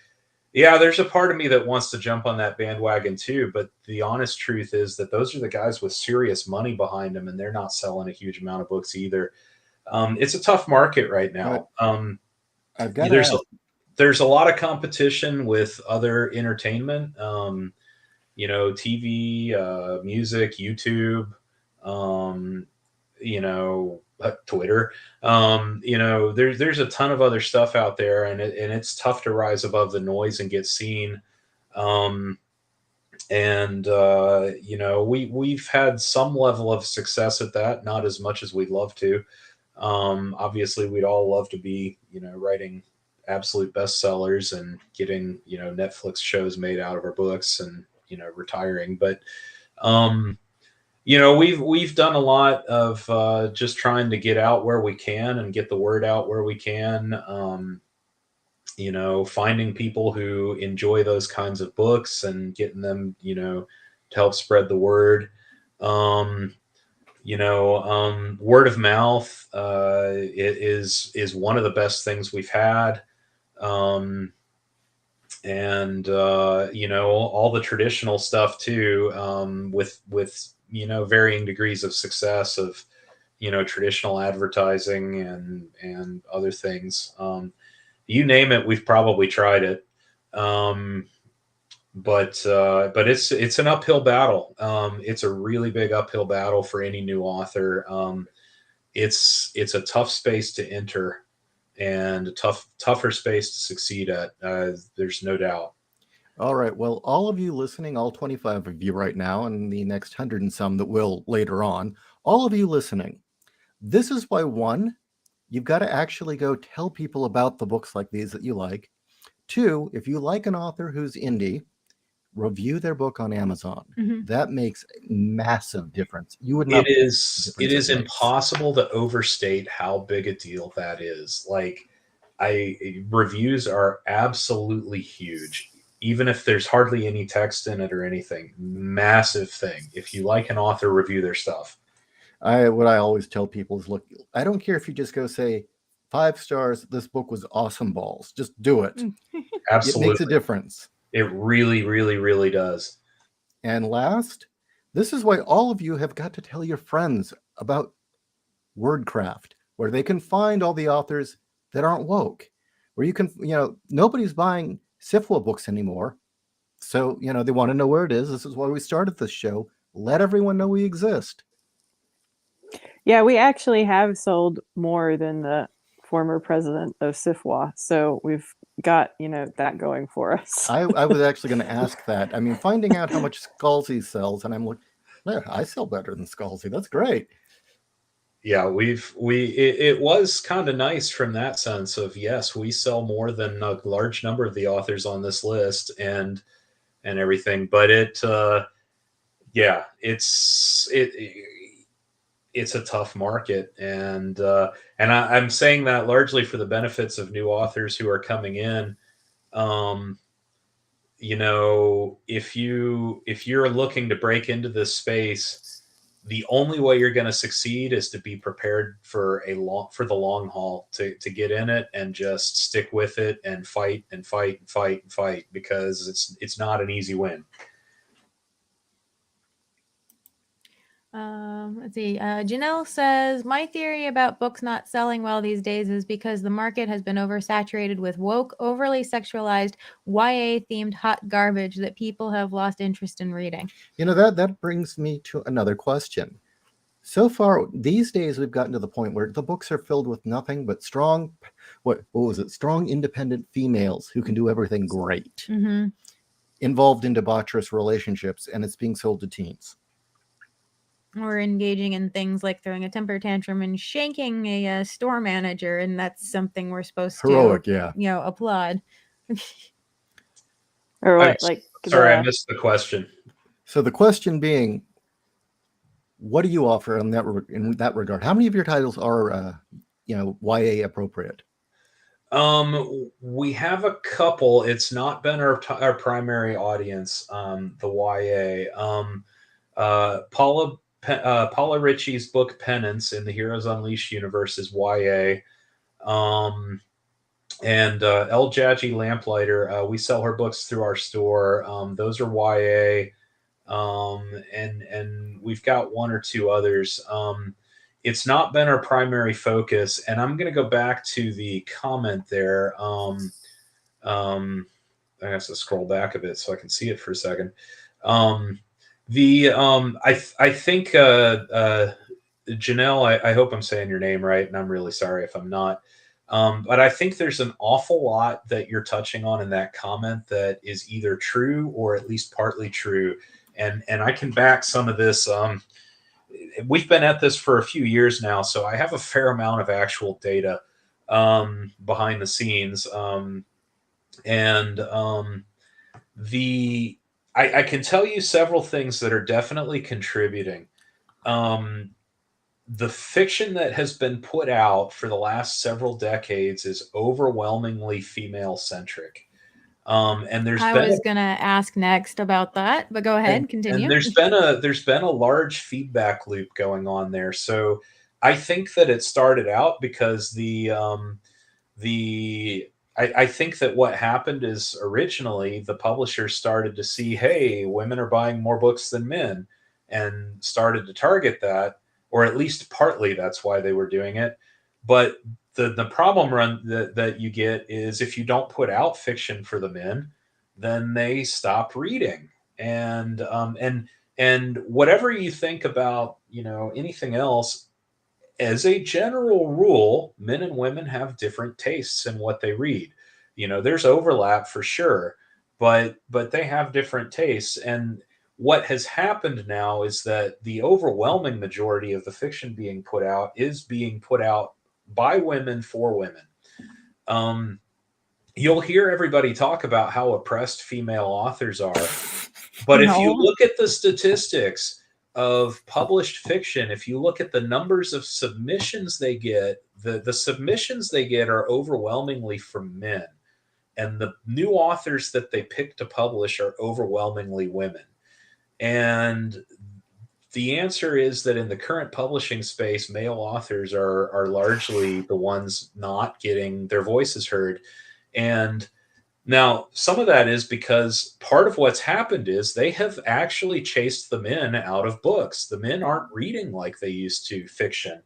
S3: yeah, there's a part of me that wants to jump on that bandwagon too, but the honest truth is that those are the guys with serious money behind them, and they're not selling a huge amount of books either. It's a tough market right now.
S2: I've got to ask.
S3: There's a lot of competition with other entertainment, TV, music, YouTube, Twitter. There's a ton of other stuff out there, and it's tough to rise above the noise and get seen. We've had some level of success at that, not as much as we'd love to. Obviously, we'd all love to be, writing absolute bestsellers and getting, Netflix shows made out of our books and, retiring. But, we've done a lot of just trying to get out where we can and get the word out where we can. Finding people who enjoy those kinds of books and getting them, to help spread the word. Word of mouth it is one of the best things we've had. All the traditional stuff too, with varying degrees of success of, traditional advertising and other things. You name it, we've probably tried it. But it's an uphill battle. It's a really big uphill battle for any new author. It's a tough space to enter and a tougher space to succeed at. There's no doubt.
S2: All right. Well, all of you listening, all 25 of you right now, and the next 100 and some that will later on, all of you listening, this is why, one, you've got to actually go tell people about the books like these that you like. Two, if you like an author who's indie, review their book on Amazon.
S1: Mhm.
S2: That makes massive difference. You would not.
S3: It is
S2: makes.
S3: impossible to overstate how big a deal that is. Like, reviews are absolutely huge. Even if there's hardly any text in it or anything, massive thing. If you like an author, review their stuff.
S2: What I always tell people is, look, I don't care if you just go say 5 stars, this book was awesome balls. Just do it.
S3: Absolutely.
S2: It makes a difference.
S3: It really, really, really does.
S2: And last, this is why all of you have got to tell your friends about Wordcraft, where they can find all the authors that aren't woke, where you can, nobody's buying SIFWA books anymore. So, they want to know where it is. This is why we started this show. Let everyone know we exist.
S4: Yeah, we actually have sold more than the former president of SIFWA. So we've got, that going for us.
S2: I was actually going to ask that. I mean, finding out how much Scalzi sells, and I'm like, I sell better than Scalzi. That's great.
S3: Yeah, it was kind of nice from that sense of, yes, we sell more than a large number of the authors on this list and everything. But it's a tough market, and I'm saying that largely for the benefits of new authors who are coming in. you know, if you're looking to break into this space, the only way you're going to succeed is to be prepared for the long haul, to get in it and just stick with it and fight and fight and fight and fight, because it's not an easy win.
S1: Let's see. Janelle says, my theory about books not selling well these days is because the market has been oversaturated with woke, overly sexualized, YA-themed hot garbage that people have lost interest in reading.
S2: You know, that brings me to another question. So far, these days, we've gotten to the point where the books are filled with nothing but strong, what was it? Strong, independent females who can do everything great, involved in debaucherous relationships, and it's being sold to teens.
S1: Or engaging in things like throwing a temper tantrum and shanking a store manager, and that's something we're supposed
S2: Heroic,
S1: to,
S2: yeah.
S1: you know, applaud.
S4: Or what?
S3: Sorry, I missed the question.
S2: So the question being, what do you offer in that regard? How many of your titles are, you know, YA appropriate?
S3: We have a couple. It's not been our primary audience, the YA. Paula Ritchie's book Penance in the Heroes Unleashed universe is YA. And El Jaji Lamplighter, we sell her books through our store. Those are YA. And we've got one or two others. It's not been our primary focus, and I'm going to go back to the comment there. I have to scroll back a bit so I can see it for a second. I think Janelle, I hope I'm saying your name right, and I'm really sorry if I'm not. But I think there's an awful lot that you're touching on in that comment that is either true or at least partly true. And I can back some of this. We've been at this for a few years now, so I have a fair amount of actual data behind the scenes. I can tell you several things that are definitely contributing. The fiction that has been put out for the last several decades is overwhelmingly female-centric. And
S1: I was going to ask next about that, but go ahead, continue.
S3: And there's been a large feedback loop going on there. So I think that it started out because I think that what happened is originally the publishers started to see, hey, women are buying more books than men, and started to target that, or at least partly that's why they were doing it. But the problem that you get is if you don't put out fiction for the men, then they stop reading. And whatever you think about, you know, anything else, as a general rule, men and women have different tastes in what they read. You know, there's overlap for sure, but they have different tastes. And what has happened now is that the overwhelming majority of the fiction being put out is being put out by women for women. You'll hear everybody talk about how oppressed female authors are. But if you look at the statistics of published fiction, if you look at the numbers of submissions they get, the submissions they get are overwhelmingly from men. And the new authors that they pick to publish are overwhelmingly women. And the answer is that in the current publishing space, male authors are largely the ones not getting their voices heard. And now, some of that is because part of what's happened is they have actually chased the men out of books. The men aren't reading like they used to fiction.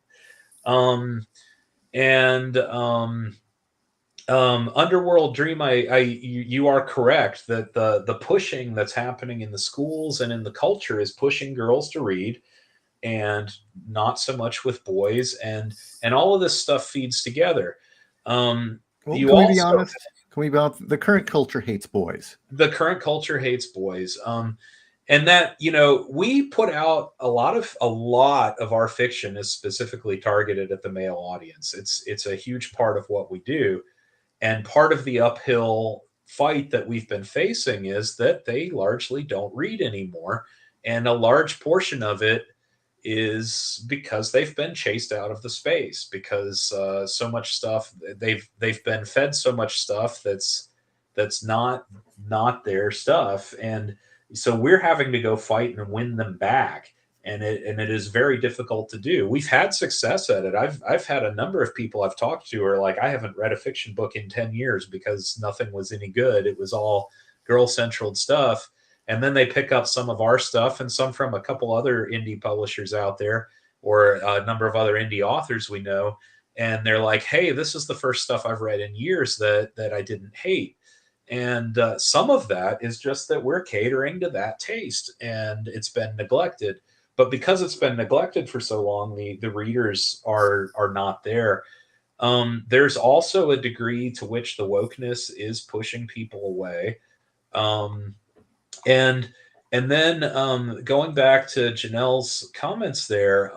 S3: Underworld Dream, you are correct that the pushing that's happening in the schools and in the culture is pushing girls to read, and not so much with boys, and all of this stuff feeds together.
S2: Well, can we be honest? Can we be honest? The current culture hates boys.
S3: The current culture hates boys. And that, you know, we put out a lot of our fiction is specifically targeted at the male audience. It's a huge part of what we do. And part of the uphill fight that we've been facing is that they largely don't read anymore. And a large portion of it is because they've been chased out of the space, because so much stuff, they've been fed so much stuff that's that's not their stuff. And so we're having to go fight and win them back. And it is very difficult to do. We've had success at it. I've had a number of people I've talked to are like, I haven't read a fiction book in 10 years because nothing was any good. It was all girl-centered stuff. And then they pick up some of our stuff and some from a couple other indie publishers out there, or a number of other indie authors we know. And they're like, hey, this is the first stuff I've read in years that I didn't hate. And some of that is just that we're catering to that taste, and it's been neglected. But because it's been neglected for so long, the readers are not there. There's also a degree to which the wokeness is pushing people away. And then going back to Janelle's comments there,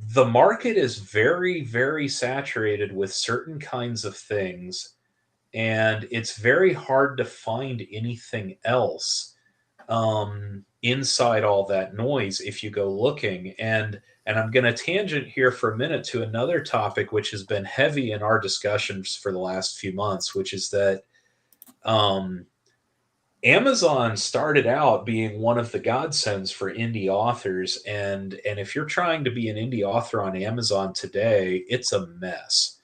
S3: the market is very, very saturated with certain kinds of things, and it's very hard to find anything else inside all that noise if you go looking. And I'm going to tangent here for a minute to another topic which has been heavy in our discussions for the last few months, which is that Amazon started out being one of the godsends for indie authors, and if you're trying to be an indie author on Amazon today, it's a mess.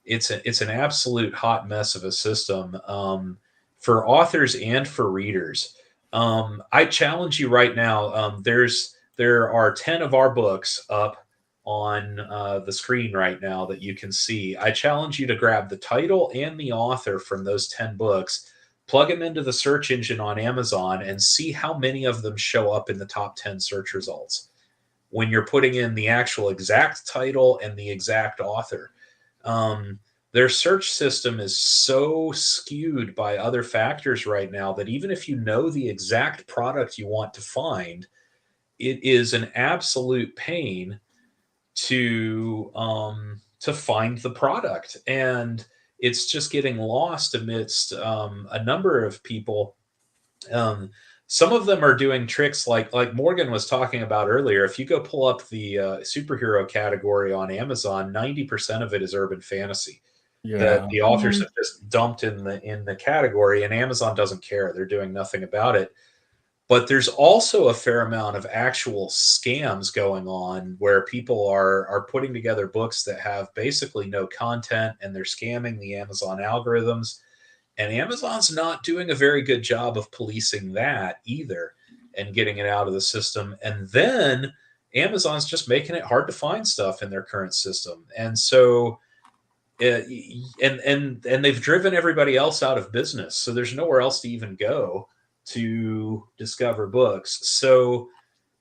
S3: It's an absolute hot mess of a system for authors and for readers. I challenge you right now. There are 10 of our books up on the screen right now that you can see. I challenge you to grab the title and the author from those 10 books, plug them into the search engine on Amazon, and see how many of them show up in the top 10 search results when you're putting in the actual exact title and the exact author. Their search system is so skewed by other factors right now that even if you know the exact product you want to find, it is an absolute pain to find the product. And it's just getting lost amidst a number of people. Some of them are doing tricks like Morgan was talking about earlier. If you go pull up the superhero category on Amazon, 90% of it is urban fantasy that the authors have just dumped in the category, and Amazon doesn't care. They're doing nothing about it. But there's also a fair amount of actual scams going on where people are putting together books that have basically no content, and they're scamming the Amazon algorithms. And Amazon's not doing a very good job of policing that either and getting it out of the system. And then Amazon's just making it hard to find stuff in their current system. And so and they've driven everybody else out of business. So there's nowhere else to even go to discover books. So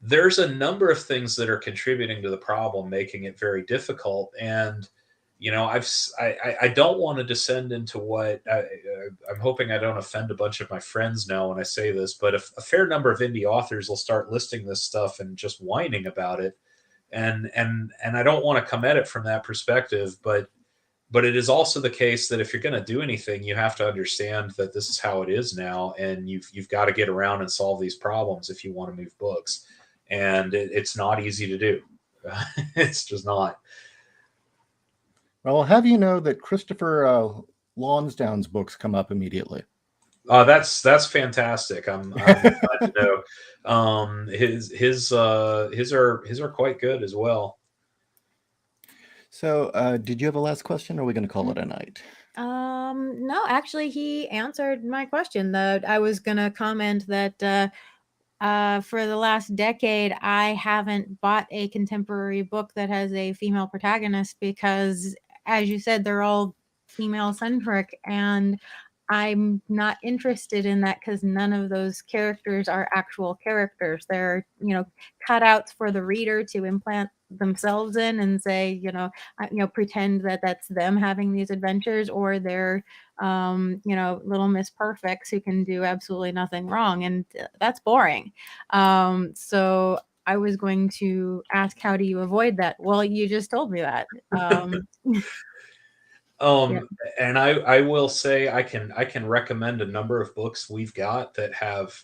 S3: there's a number of things that are contributing to the problem, making it very difficult. And I don't want to descend into what I'm hoping I don't offend a bunch of my friends now when I say this, but a fair number of indie authors will start listing this stuff and just whining about it. And I don't want to come at it from that perspective, but it is also the case that if you're going to do anything, you have to understand that this is how it is now, and you've got to get around and solve these problems if you want to move books. And it's not easy to do. It's just not.
S2: Well, have you know that Christopher Lonsdown's books come up immediately?
S3: That's fantastic. I'm glad to know. His are quite good as well.
S2: So, did you have a last question, or are we going to call it a night?
S1: No, actually, he answered my question. That I was going to comment that for the last decade, I haven't bought a contemporary book that has a female protagonist because, as you said, they're all female-centric, and I'm not interested in that because none of those characters are actual characters. They're, cutouts for the reader to implant themselves in and say, pretend that that's them having these adventures, or they're, little Miss Perfects who can do absolutely nothing wrong. And that's boring. So I was going to ask, how do you avoid that? Well, you just told me that. Yeah.
S3: And I will say I can recommend a number of books we've got that have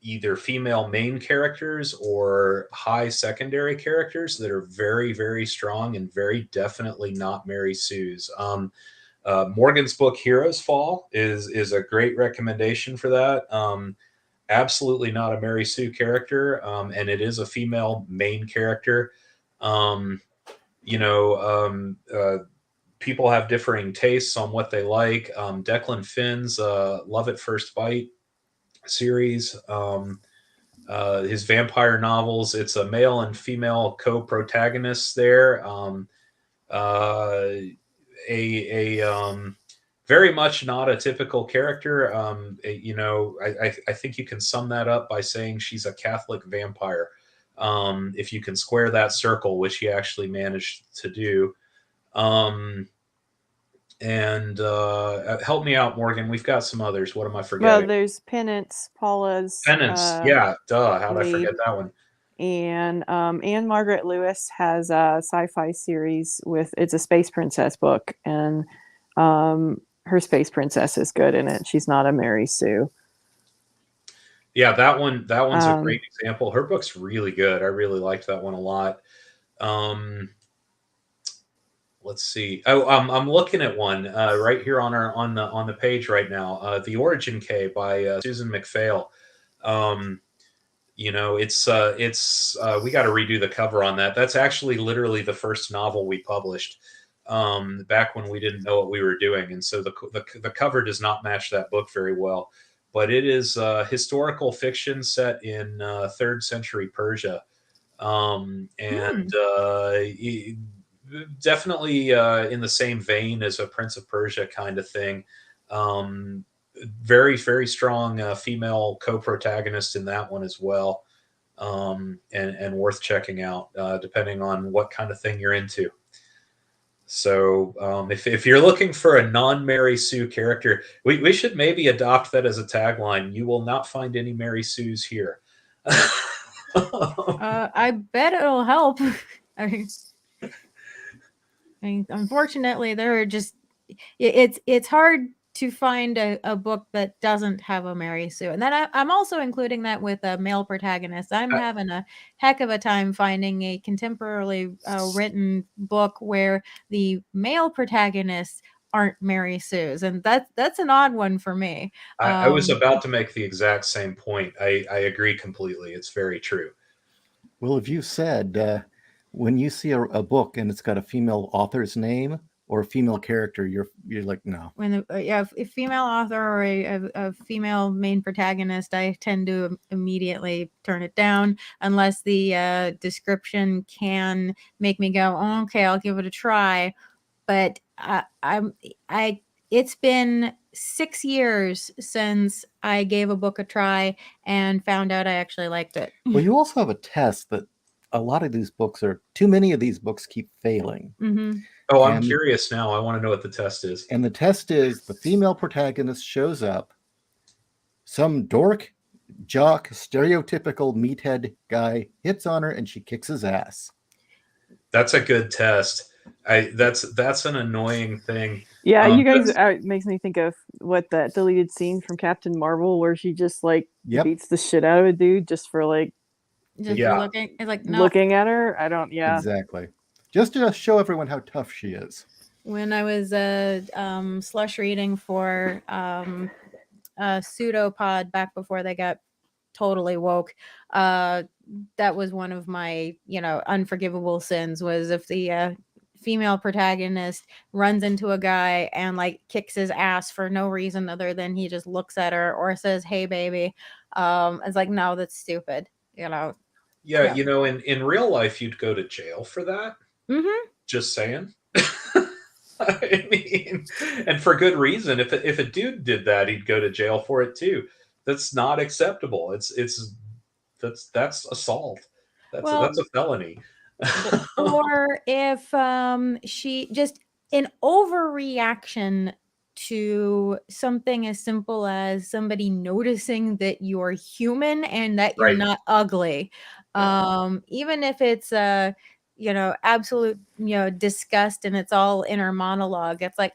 S3: either female main characters or high secondary characters that are very, very strong and very definitely not Mary Sue's. Morgan's book Heroes Fall is a great recommendation for that. Absolutely not a Mary Sue character, and it is a female main character. You know, people have differing tastes on what they like. Declan Finn's Love at First Bite series, his vampire novels, it's a male and female co-protagonists there. Very much not a typical character. You know, I think you can sum that up by saying she's a Catholic vampire. If you can square that circle, which he actually managed to do. And help me out, Morgan. We've got some others. What am I forgetting?
S4: Well, there's Penance, Paula's.
S3: Penance. Yeah, duh. How'd I
S4: lead.
S3: forget that one?
S4: And Anne Margaret Lewis has a sci-fi series it's a space princess book, and her space princess is good in it. She's not a Mary Sue.
S3: Yeah, that one's a great example. Her book's really good. I really liked that one a lot. Let's see. Oh, I'm looking at one right here on the page right now. The Origin K by Susan McPhail. You know, it's we got to redo the cover on that. That's actually literally the first novel we published back when we didn't know what we were doing, and so the cover does not match that book very well. But it is historical fiction set in 3rd century Persia, definitely in the same vein as a Prince of Persia kind of thing. Very, very strong female co-protagonist in that one as well, and worth checking out depending on what kind of thing you're into. So if you're looking for a non-Mary Sue character, we should maybe adopt that as a tagline. You will not find any Mary Sues here.
S1: I bet it'll help. I mean, unfortunately, there are just it's hard to find a book that doesn't have a Mary Sue. And then I'm also including that with a male protagonist. I'm having a heck of a time finding a contemporarily written book where the male protagonists aren't Mary Sue's. And that's an odd one for me.
S3: I was about to make the exact same point. I agree completely. It's very true.
S2: Well, if you said when you see a book and it's got a female author's name or a female character, you're like, no.
S1: When a female author or a female main protagonist, I tend to immediately turn it down unless the description can make me go, oh, okay, I'll give it a try. But it's been 6 years since I gave a book a try and found out I actually liked it.
S2: Well, you also have a test that a lot of these books too many of these books keep failing.
S1: Mm-hmm.
S3: Oh, I'm curious now. I want to know what the test is.
S2: And the test is the female protagonist shows up, some dork, jock, stereotypical meathead guy hits on her, and she kicks his ass.
S3: That's a good test. That's an annoying thing.
S4: Yeah, you guys, it makes me think of what that deleted scene from Captain Marvel where she just beats the shit out of a dude just for
S1: looking. It's like, no.
S4: Looking at her. I don't. Yeah,
S2: exactly. Just to show everyone how tough she is.
S1: When I was slush reading for Pseudopod back before they got totally woke, that was one of my unforgivable sins, was if the female protagonist runs into a guy and kicks his ass for no reason other than he just looks at her or says, "Hey, baby." It's like, no, that's stupid. Yeah,
S3: in real life, you'd go to jail for that.
S1: Mm-hmm.
S3: Just saying. I mean, and for good reason. If a dude did that, he'd go to jail for it too. That's not acceptable. That's assault. That's a felony.
S1: Or if she just an overreaction to something as simple as somebody noticing that you're human and that you're not ugly. Even if it's absolute disgust and it's all inner monologue, it's like,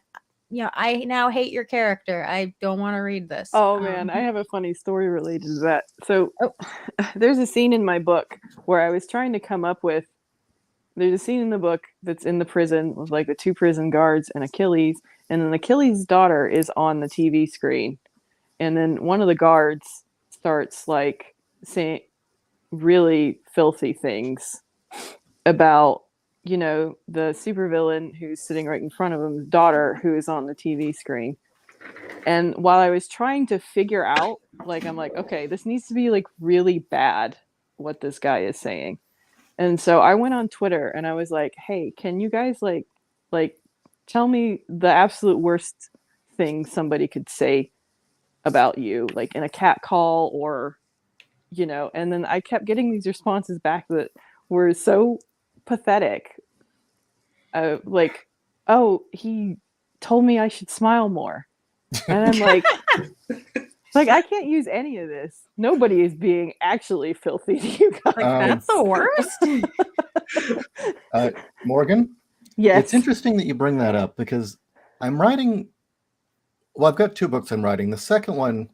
S1: I now hate your character, I don't want to read this.
S4: Oh man, I have a funny story related to that. So there's a scene in my book where I was trying to come up with, there's a scene in the book that's in the prison with the 2 prison guards and Achilles, And then Achilles' daughter is on the TV screen. And then one of the guards starts like saying really filthy things about, you know, the supervillain who's sitting right in front of him's daughter who is on the TV screen. And while I was trying to figure out, like, I'm like, okay, this needs to be like really bad what this guy is saying. And so I went on Twitter and I was like, hey, can you guys like tell me the absolute worst thing somebody could say about you, like in a cat call or, you know, and then I kept getting these responses back that were so pathetic. Like, oh, he told me I should smile more. And I'm like, I can't use any of this. Nobody is being actually filthy to you guys.
S1: Like, that's the worst.
S2: Morgan?
S4: Yes.
S2: It's interesting that you bring that up because I'm writing, well, I've got 2 books I'm writing. The second one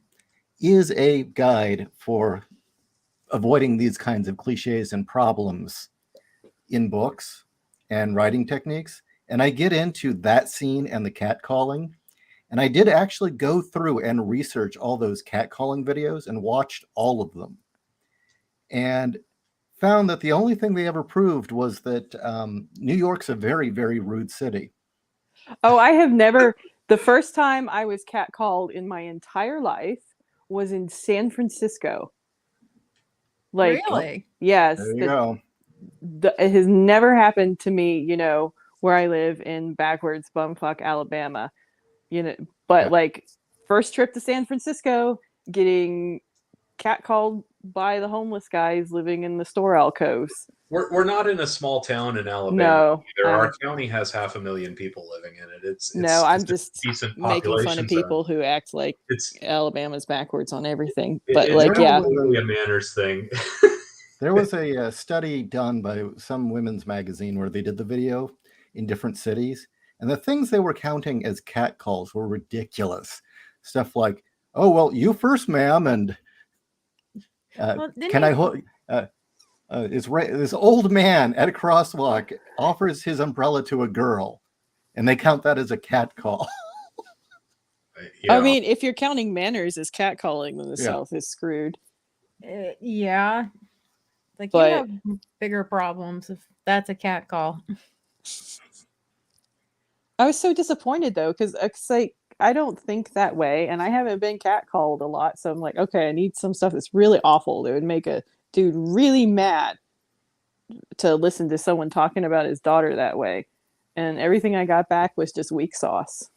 S2: is a guide for avoiding these kinds of cliches and problems in books and writing techniques. And I get into that scene and the cat calling. And I did actually go through and research all those catcalling videos and watched all of them. And found that the only thing they ever proved was that New York's a very, very rude city.
S4: Oh, I have never. The first time I was catcalled in my entire life was in San Francisco. Like,
S1: really?
S4: Yes.
S2: There you go.
S4: It has never happened to me, you know, where I live in backwards bumfuck Alabama. You know, but
S2: Yeah.
S4: like first trip to San Francisco, getting catcalled by the homeless guys living in the store alcoves.
S3: We're not in a small town in Alabama.
S4: No,
S3: Our county has 500,000 people living in it. It's
S4: I'm
S3: a
S4: just
S3: decent
S4: making fun of people who act like
S3: It's
S4: Alabama's backwards on everything. But
S3: it's
S4: like, yeah,
S3: probably a manners thing.
S2: There was a study done by some women's magazine where they did the video in different cities. And the things they were counting as cat calls were ridiculous. Stuff like, oh, well, you first, ma'am. And can I hold... this old man at a crosswalk offers his umbrella to a girl. And they count that as a cat call.
S4: I mean, if you're counting manners as catcalling, then the South is screwed.
S1: Yeah. Like,
S4: but
S1: you have bigger problems if that's a cat call.
S4: I was so disappointed though, because it's like I don't think that way, and I haven't been catcalled a lot, so I'm like, okay, I need some stuff that's really awful that would make a dude really mad to listen to someone talking about his daughter that way. And everything I got back was just weak sauce.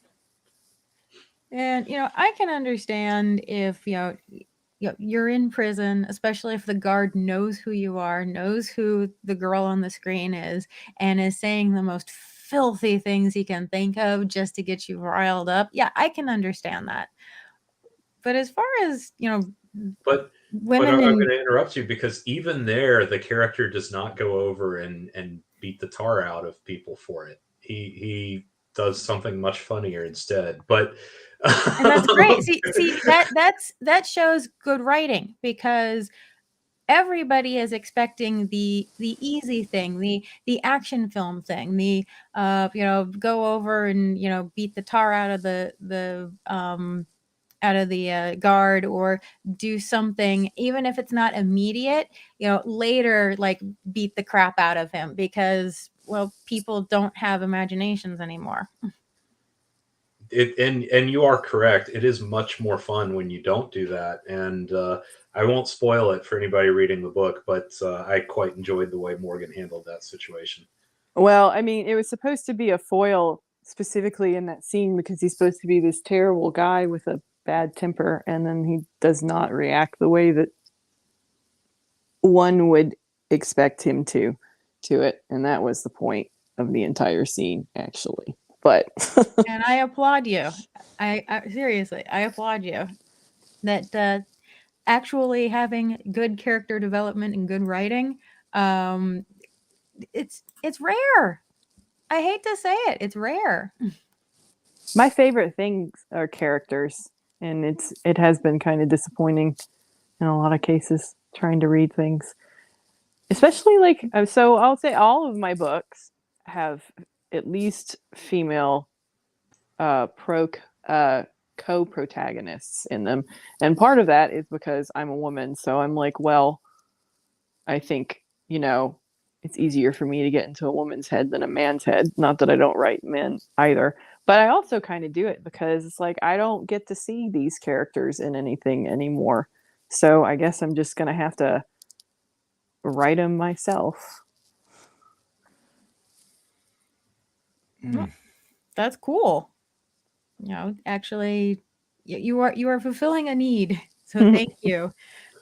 S1: And you know, I can understand if you're in prison, especially if the guard knows who you are, knows who the girl on the screen is, and is saying the most filthy things he can think of just to get you riled up. Yeah, I can understand that. But as far as,
S3: but
S1: women,
S3: I'm going to interrupt you because even there, the character does not go over and beat the tar out of people for it. He does something much funnier instead. But
S1: and that's great. See that shows good writing, because everybody is expecting the easy thing, the action film thing, the go over and beat the tar out of the guard, or do something, even if it's not immediate, later, like beat the crap out of him, because people don't have imaginations anymore.
S3: And you are correct. It is much more fun when you don't do that. And I won't spoil it for anybody reading the book, but I quite enjoyed the way Morgan handled that situation.
S4: Well, I mean, it was supposed to be a foil specifically in that scene because he's supposed to be this terrible guy with a bad temper, and then he does not react the way that one would expect him to it. And that was the point of the entire scene, actually. But
S1: and I applaud you. I seriously, I applaud you that actually having good character development and good writing, it's rare. I hate to say it, it's rare.
S4: My favorite things are characters, and it has been kind of disappointing in a lot of cases trying to read things, especially like, so I'll say all of my books have at least female co-protagonists in them, and part of that is because I'm a woman, so I'm like, well, I think, it's easier for me to get into a woman's head than a man's head. Not that I don't write men either, but I also kind of do it because it's like I don't get to see these characters in anything anymore, so I guess I'm just gonna have to write them myself.
S1: That's cool. Actually, you are fulfilling a need. So thank you.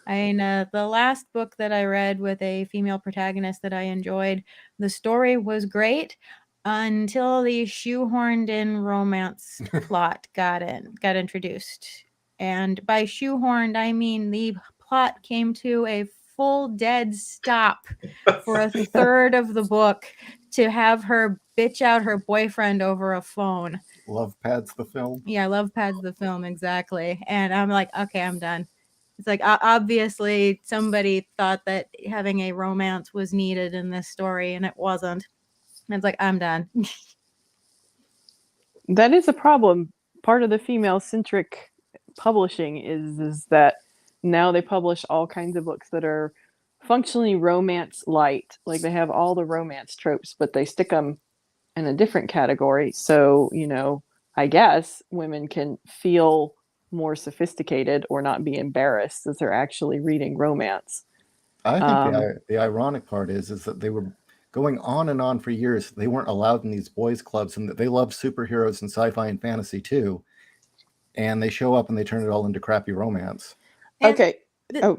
S1: The last book that I read with a female protagonist that I enjoyed, the story was great until the shoehorned in romance plot got introduced. And by shoehorned, I mean the plot came to a full dead stop for a third of the book to have her bitch out her boyfriend over a phone.
S2: Love Pads the film?
S1: Yeah, Love Pads the film, exactly. And I'm like, okay, I'm done. It's like, obviously somebody thought that having a romance was needed in this story, and it wasn't. And it's like, I'm done.
S4: That is a problem. Part of the female-centric publishing is that now they publish all kinds of books that are functionally romance light. Like they have all the romance tropes, but they stick them in a different category. So, I guess women can feel more sophisticated or not be embarrassed that they're actually reading romance.
S2: I think the ironic part is that they were going on and on for years. They weren't allowed in these boys' clubs, and they love superheroes and sci-fi and fantasy too. And they show up and they turn it all into crappy romance.
S1: And
S4: okay.
S1: I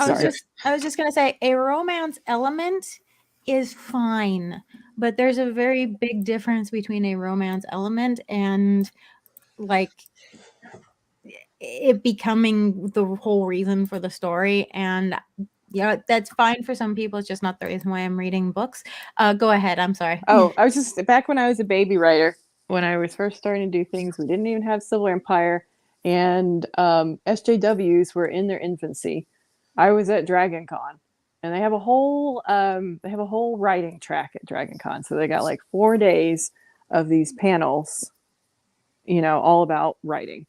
S1: was just gonna say a romance element is fine, but there's a very big difference between a romance element and like it becoming the whole reason for the story. And that's fine for some people. It's just not the reason why I'm reading books. Go ahead. I'm sorry.
S4: Oh, I was just back when I was a baby writer, when I was first starting to do things, we didn't even have Silver Empire, and SJWs were in their infancy. I was at Dragon Con, and they have a whole writing track at Dragon Con. So they got like 4 days of these panels, all about writing.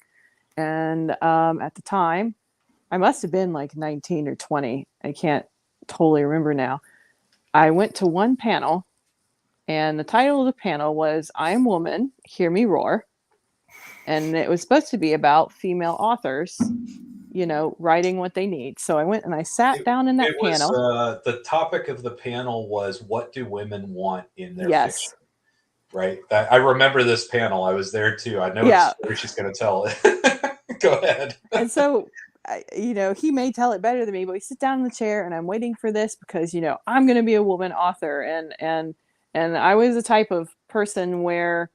S4: And at the time, I must have been like 19 or 20. I can't totally remember now. I went to one panel, and the title of the panel was "I Am Woman, Hear Me Roar." And it was supposed to be about female authors, writing what they need. So I went and I sat down in that panel.
S3: The topic of the panel was, what do women want in their
S4: Yes.
S3: fiction? Right? I remember this panel. I was there too. I know what story she's going to tell. Go ahead.
S4: And so, he may tell it better than me, but we sit down in the chair and I'm waiting for this because, I'm going to be a woman author. And I was the type of person where,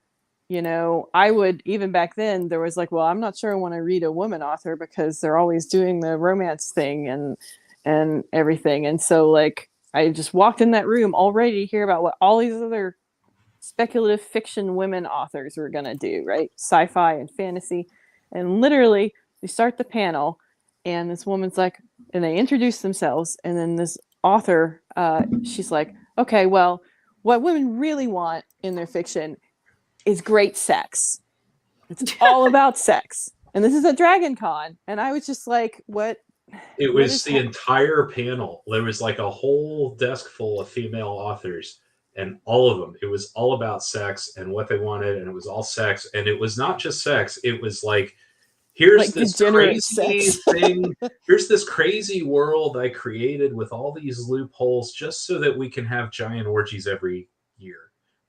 S4: I would, even back then, there was like, well, I'm not sure I want to read a woman author because they're always doing the romance thing and everything. And so like, I just walked in that room all ready to hear about what all these other speculative fiction women authors were going to do, right? Sci-fi and fantasy. And literally, they start the panel, and this woman's like, and they introduce themselves, and then this author, she's like, okay, well, what women really want in their fiction is great sex. It's all about sex. And this is at Dragon Con. And I was just like, what?
S3: It was the entire panel. There was like a whole desk full of female authors, and all of them, it was all about sex and what they wanted, and it was all sex. And it was not just sex. It was like, here's this crazy thing. Here's this crazy world I created with all these loopholes just so that we can have giant orgies every year.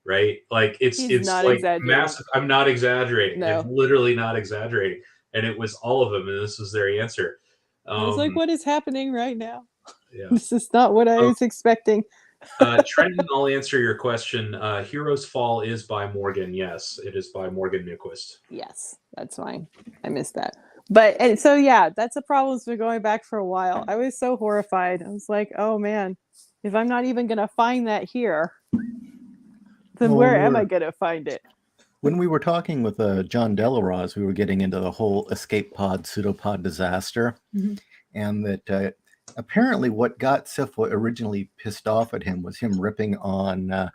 S3: Right? Like it's like massive. I'm not exaggerating.
S4: No.
S3: I'm literally not exaggerating. And it was all of them. And this was their answer.
S4: I was like, what is happening right now?
S3: Yeah.
S4: This is not what I was expecting.
S3: Trenton, I'll answer your question. Heroes Fall is by Morgan. Yes, it is by Morgan Newquist.
S4: Yes, that's fine. I missed that. But and so, yeah, that's a problem. It's been going back for a while. I was so horrified. I was like, oh, man, if I'm not even going to find that here, then where am I going to find it?
S2: When we were talking with John Delaroz, we were getting into the whole escape pod, pseudopod disaster, and that apparently what got Sifwa originally pissed off at him was him ripping on the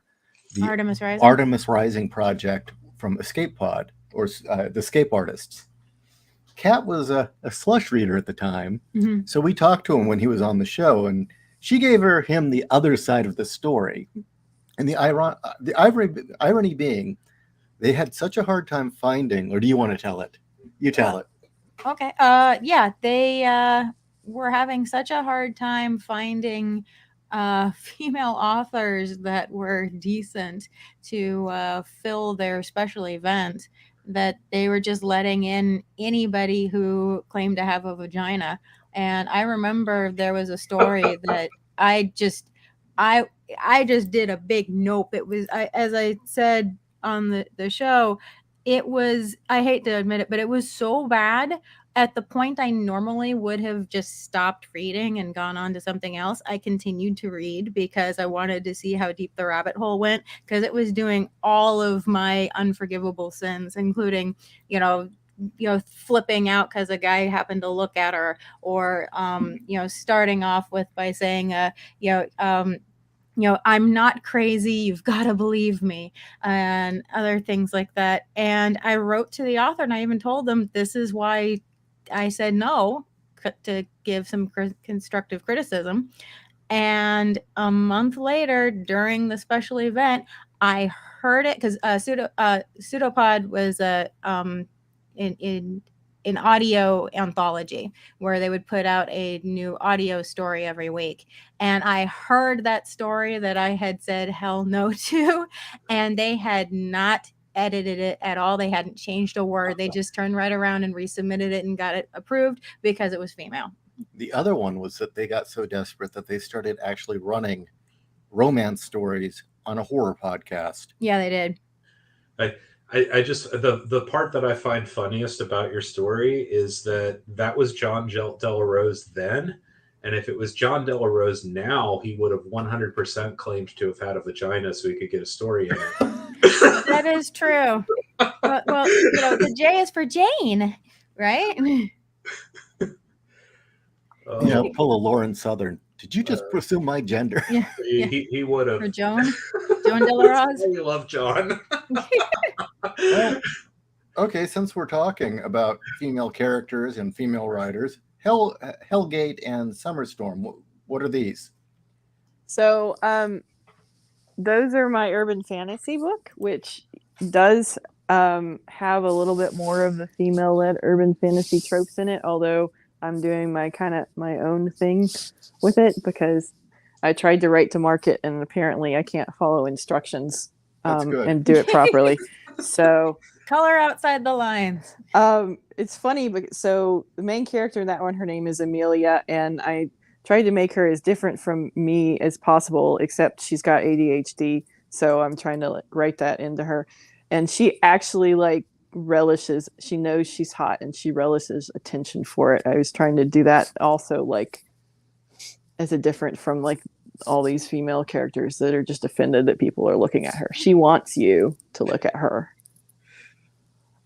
S1: Artemis Rising.
S2: Artemis Rising project from Escape Pod, or the Scape Artists. Kat was a slush reader at the time, so we talked to him when he was on the show, and she gave him the other side of the story. And the irony being, they had such a hard time finding, or do you want to tell it? You tell it.
S1: Okay. Yeah, they were having such a hard time finding female authors that were decent to fill their special event, that they were just letting in anybody who claimed to have a vagina. And I remember there was a story that I just did a big nope. It was, as I said on the show, it was, I hate to admit it, but it was so bad. At the point I normally would have just stopped reading and gone on to something else, I continued to read because I wanted to see how deep the rabbit hole went, because it was doing all of my unforgivable sins, including, flipping out because a guy happened to look at her, or, starting off with by saying, I'm not crazy, you've got to believe me, and other things like that. And I wrote to the author and I even told them this is why I said no, to give some constructive criticism. And a month later, during the special event, I heard it because Pseudopod was an audio anthology where they would put out a new audio story every week. And I heard that story that I had said hell no to, and they had not edited it at all. They hadn't changed a word. They just turned right around and resubmitted it and got it approved because it was female.
S2: The other one was that they got so desperate that they started actually running romance stories on a horror podcast.
S1: Yeah, they did.
S3: I just, the part that I find funniest about your story is that was John Delarose then. And if it was John Delarose now, he would have 100% claimed to have had a vagina so he could get a story in it.
S1: That is true. Well, the J is for Jane, right?
S2: Pull a Lauren Southern. Did you just presume my gender?
S1: Yeah.
S3: He would have.
S1: For Joan Delarose.
S3: You love John.
S2: Well, okay, since we're talking about female characters and female writers, Hellgate and Summerstorm, what are these?
S4: So, those are my urban fantasy book, which does have a little bit more of the female-led urban fantasy tropes in it, although I'm doing my own thing with it because I tried to write to market and apparently I can't follow instructions and do it properly. So
S1: color outside the lines.
S4: It's funny, but so the main character in that one, her name is Amelia, and I tried to make her as different from me as possible, except she's got ADHD. So I'm trying to write that into her. And she actually relishes, she knows she's hot and she relishes attention for it. I was trying to do that also as a different from all these female characters that are just offended that people are looking at her. She wants you to look at her.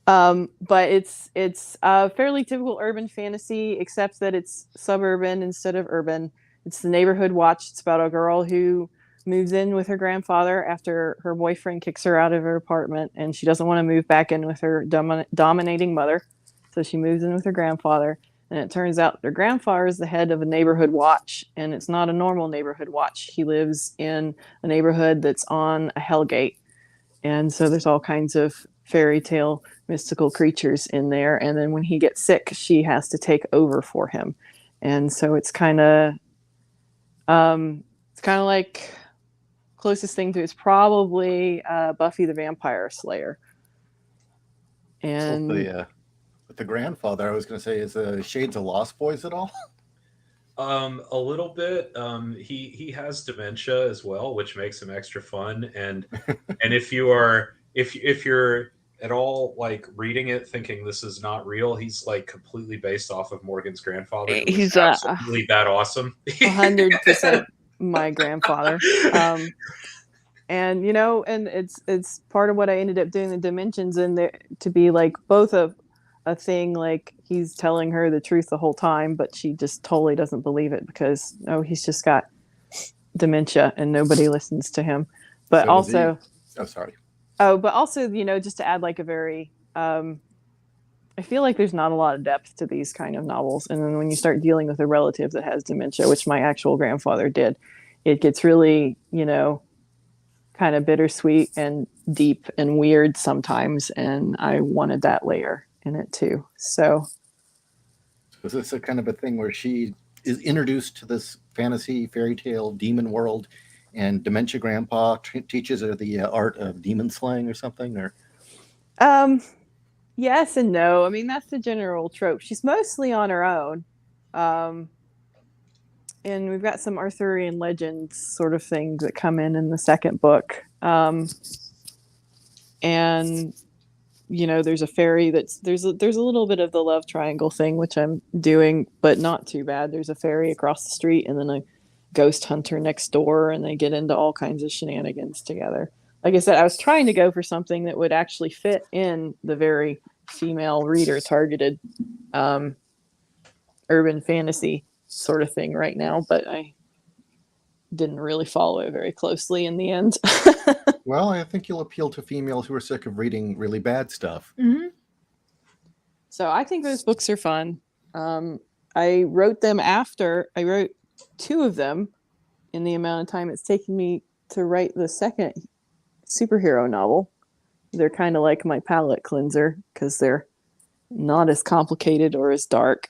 S4: But it's a fairly typical urban fantasy, except that it's suburban instead of urban. It's the neighborhood watch. It's about a girl who moves in with her grandfather after her boyfriend kicks her out of her apartment, and she doesn't want to move back in with her dominating mother. So she moves in with her grandfather, and it turns out her grandfather is the head of a neighborhood watch, and it's not a normal neighborhood watch. He lives in a neighborhood that's on a hellgate. And so there's all kinds of fairy tale mystical creatures in there. And then when he gets sick, she has to take over for him. And so it's kind of like closest thing to is probably Buffy the Vampire Slayer. And
S2: with the grandfather, I was going to say, is Shades of Lost Boys at all?
S3: A little bit. He has dementia as well, which makes him extra fun. And if you're at all reading it thinking this is not real, he's completely based off of Morgan's grandfather.
S4: He's
S3: absolutely that awesome.
S4: 100% my grandfather. And and it's part of what I ended up doing the dimensions in there to be both a thing, he's telling her the truth the whole time, but she just totally doesn't believe it because he's just got dementia and nobody listens to him. But
S2: but also,
S4: just to add a very I feel like there's not a lot of depth to these kind of novels. And then when you start dealing with a relative that has dementia, which my actual grandfather did, it gets really, kind of bittersweet and deep and weird sometimes. And I wanted that layer in it too. So
S2: is this a kind of a thing where she is introduced to this fantasy fairy tale demon world, and dementia grandpa teaches her the art of demon slaying or something? Or
S4: yes and no. I mean, that's the general trope. She's mostly on her own. And we've got some Arthurian legends sort of things that come in the second book. And there's a fairy there's a little bit of the love triangle thing, which I'm doing, but not too bad. There's a fairy across the street and then a ghost hunter next door, and they get into all kinds of shenanigans together. Like I said, I was trying to go for something that would actually fit in the very female reader targeted urban fantasy sort of thing right now, but I didn't really follow it very closely in the end.
S2: Well, I think you'll appeal to females who are sick of reading really bad stuff.
S1: Mm-hmm.
S4: So I think those books are fun. I wrote two of them in the amount of time it's taken me to write the second superhero novel. They're kind of like my palate cleanser because they're not as complicated or as dark.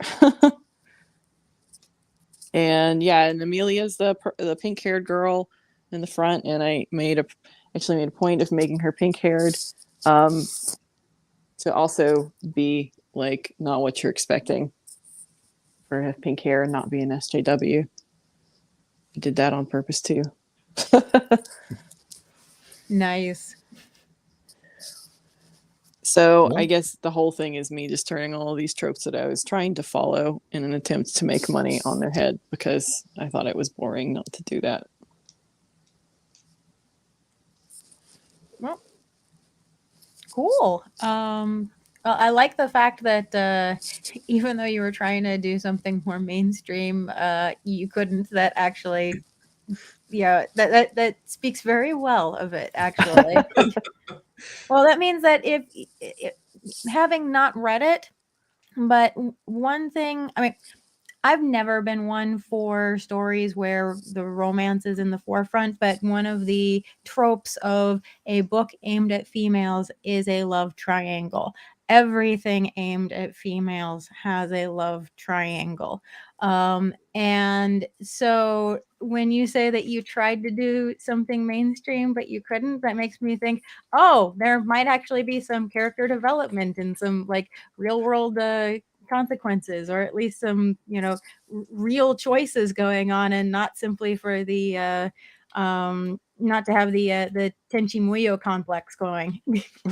S4: And Amelia's the pink-haired girl in the front, and I actually made a point of making her pink-haired to also be like not what you're expecting for her pink hair and not be an SJW. I did that on purpose too.
S1: Nice.
S4: So I guess the whole thing is me just turning all of these tropes that I was trying to follow in an attempt to make money on their head, because I thought it was boring not to do that.
S1: Well, cool. Well, I like the fact that even though you were trying to do something more mainstream, you couldn't. That actually, that speaks very well of it, actually. Well, that means that if having not read it, but one thing, I mean, I've never been one for stories where the romance is in the forefront, but one of the tropes of a book aimed at females is a love triangle. Everything aimed at females has a love triangle. And so when you say that you tried to do something mainstream, but you couldn't, that makes me think, oh, there might actually be some character development and some like real world consequences, or at least some real choices going on, and not simply for the not to have the Tenchi Muyo complex going.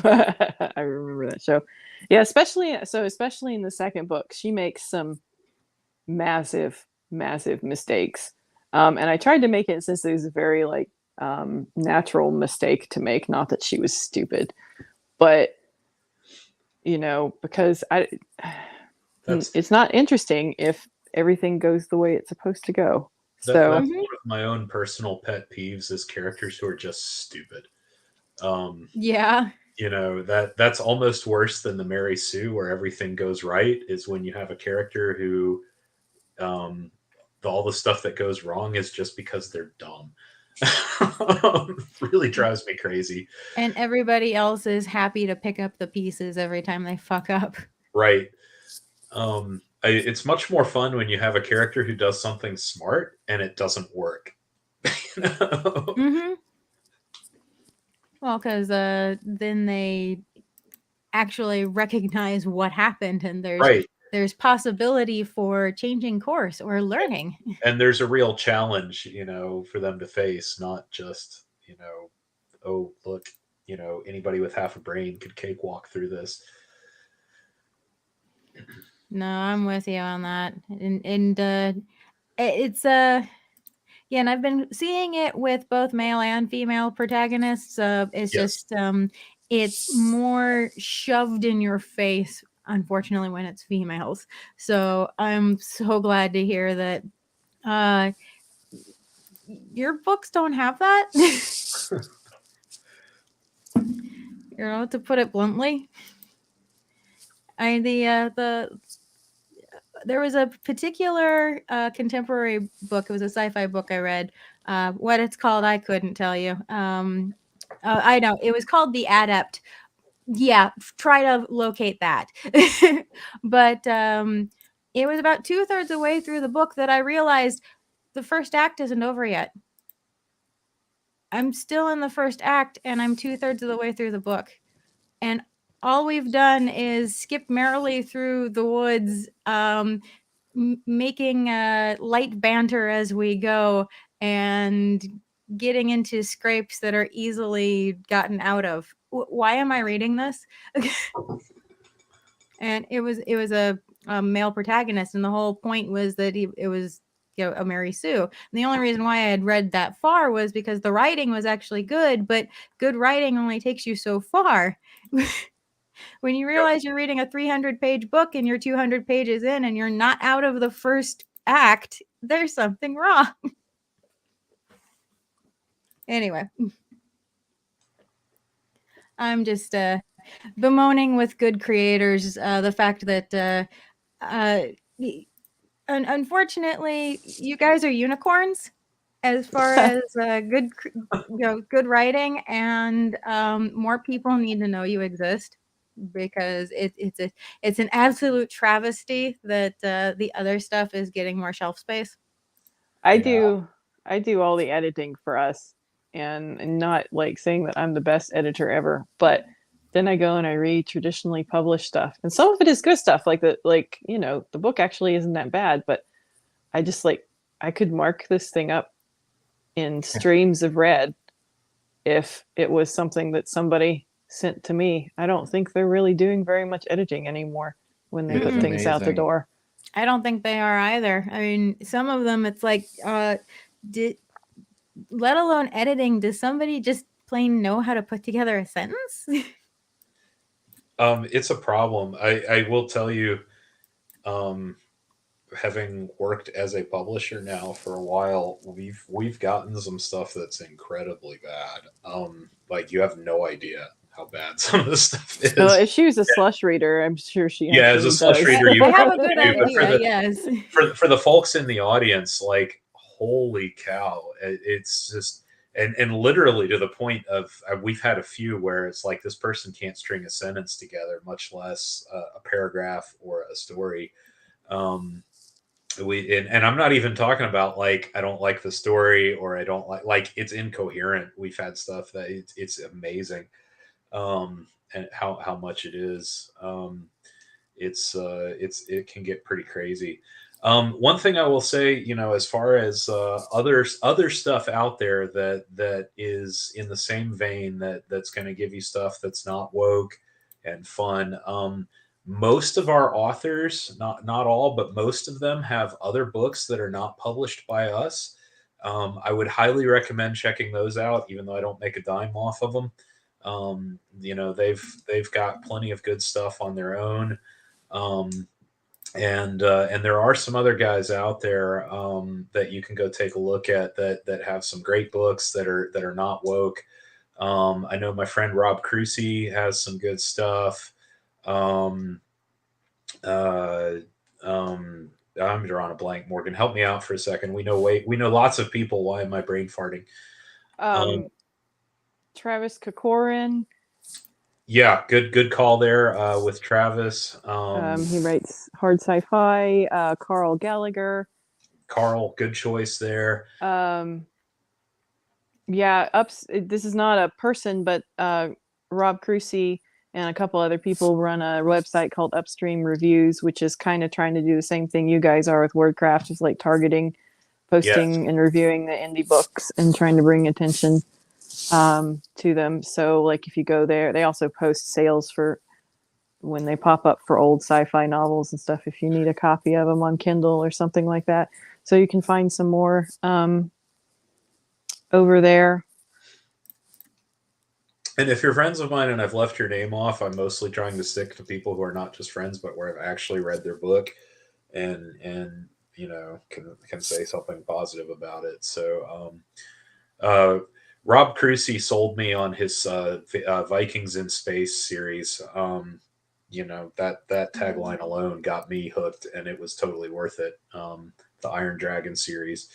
S4: I remember that show. Yeah, especially in the second book, she makes some massive mistakes, and I tried to make it, since it was a very like natural mistake to make, not that she was stupid, but because it's not interesting if everything goes the way it's supposed to go.
S3: That's one of my own personal pet peeves, is characters who are just stupid.
S1: Yeah.
S3: That's almost worse than the Mary Sue, where everything goes right, is when you have a character who all the stuff that goes wrong is just because they're dumb. Really drives me crazy.
S1: And everybody else is happy to pick up the pieces every time they fuck up.
S3: Right. It's much more fun when you have a character who does something smart and it doesn't work.
S1: Mm-hmm. Well, because then they actually recognize what happened, and there's possibility for changing course or learning.
S3: And there's a real challenge, for them to face, not just, oh, look, anybody with half a brain could cakewalk through this.
S1: No, I'm with you on that. And it's yeah, and I've been seeing it with both male and female protagonists. It's just it's more shoved in your face, unfortunately, when it's females. So I'm so glad to hear that your books don't have that. To put it bluntly. There was a particular contemporary book. It was a sci-fi book I read. What it's called, I couldn't tell you. I know it was called The Adept. Yeah, try to locate that. But it was about 2/3 of the way through the book that I realized the first act isn't over yet. I'm still in the first act, and I'm 2/3 of the way through the book. And all we've done is skip merrily through the woods, making light banter as we go, and getting into scrapes that are easily gotten out of. Why am I reading this? And it was a male protagonist, and the whole point was that it was a Mary Sue. And the only reason why I had read that far was because the writing was actually good, but good writing only takes you so far. When you realize you're reading a 300-page book and you're 200 pages in and you're not out of the first act, there's something wrong. Anyway, I'm just bemoaning with good creators the fact that unfortunately you guys are unicorns as far as good writing, and more people need to know you exist, because it's an absolute travesty that the other stuff is getting more shelf space.
S4: I do all the editing for us, and not like saying that I'm the best editor ever, but then I go and I read traditionally published stuff, and some of it is good stuff, like the book actually isn't that bad, but I just I could mark this thing up in streams of red if it was something that somebody sent to me. I don't think they're really doing very much editing anymore when they put things out the door.
S1: I don't think they are either. I mean, some of them, it's like, let alone editing, does somebody just plain know how to put together a sentence?
S3: It's a problem. I will tell you, having worked as a publisher now for a while, we've gotten some stuff that's incredibly bad. Like, you have no idea how bad some of this stuff is.
S4: Well, if she was a slush reader, I'm sure she
S3: as a slush reader, you
S1: I have a good idea. Yes.
S3: For the folks in the audience, like, holy cow, it's just and literally to the point of we've had a few where it's like this person can't string a sentence together, much less a paragraph or a story. And I'm not even talking about like I don't like the story, or I don't like it's incoherent. We've had stuff that it's amazing, and how much it is. It can get pretty crazy. One thing I will say, as far as other stuff out there that is in the same vein, that's going to give you stuff that's not woke and fun. Most of our authors, not all, but most of them have other books that are not published by us. I would highly recommend checking those out, even though I don't make a dime off of them. They've got plenty of good stuff on their own. And there are some other guys out there that you can go take a look at that have some great books that are not woke. I know my friend Rob Crucy has some good stuff. I'm drawing a blank. Morgan, help me out for a second. We know lots of people. Why am I brain farting?
S4: Travis Kokorin.
S3: Yeah, good call there with Travis.
S4: He writes hard sci-fi. Carl Gallagher.
S3: Carl, good choice there.
S4: This is not a person, but Rob Crucy and a couple other people run a website called Upstream Reviews, which is kind of trying to do the same thing you guys are with WordCraft, just like targeting, posting, and reviewing the indie books and trying to bring attention to them. So like if you go there, they also post sales for when they pop up for old sci-fi novels and stuff, if you need a copy of them on Kindle or something like that. So you can find some more over there.
S3: And if you're friends of mine and I've left your name off, I'm mostly trying to stick to people who are not just friends, but where I've actually read their book and can say something positive about it. So Rob Crucy sold me on his Vikings in Space series. that tagline alone got me hooked, and it was totally worth it. The Iron Dragon series.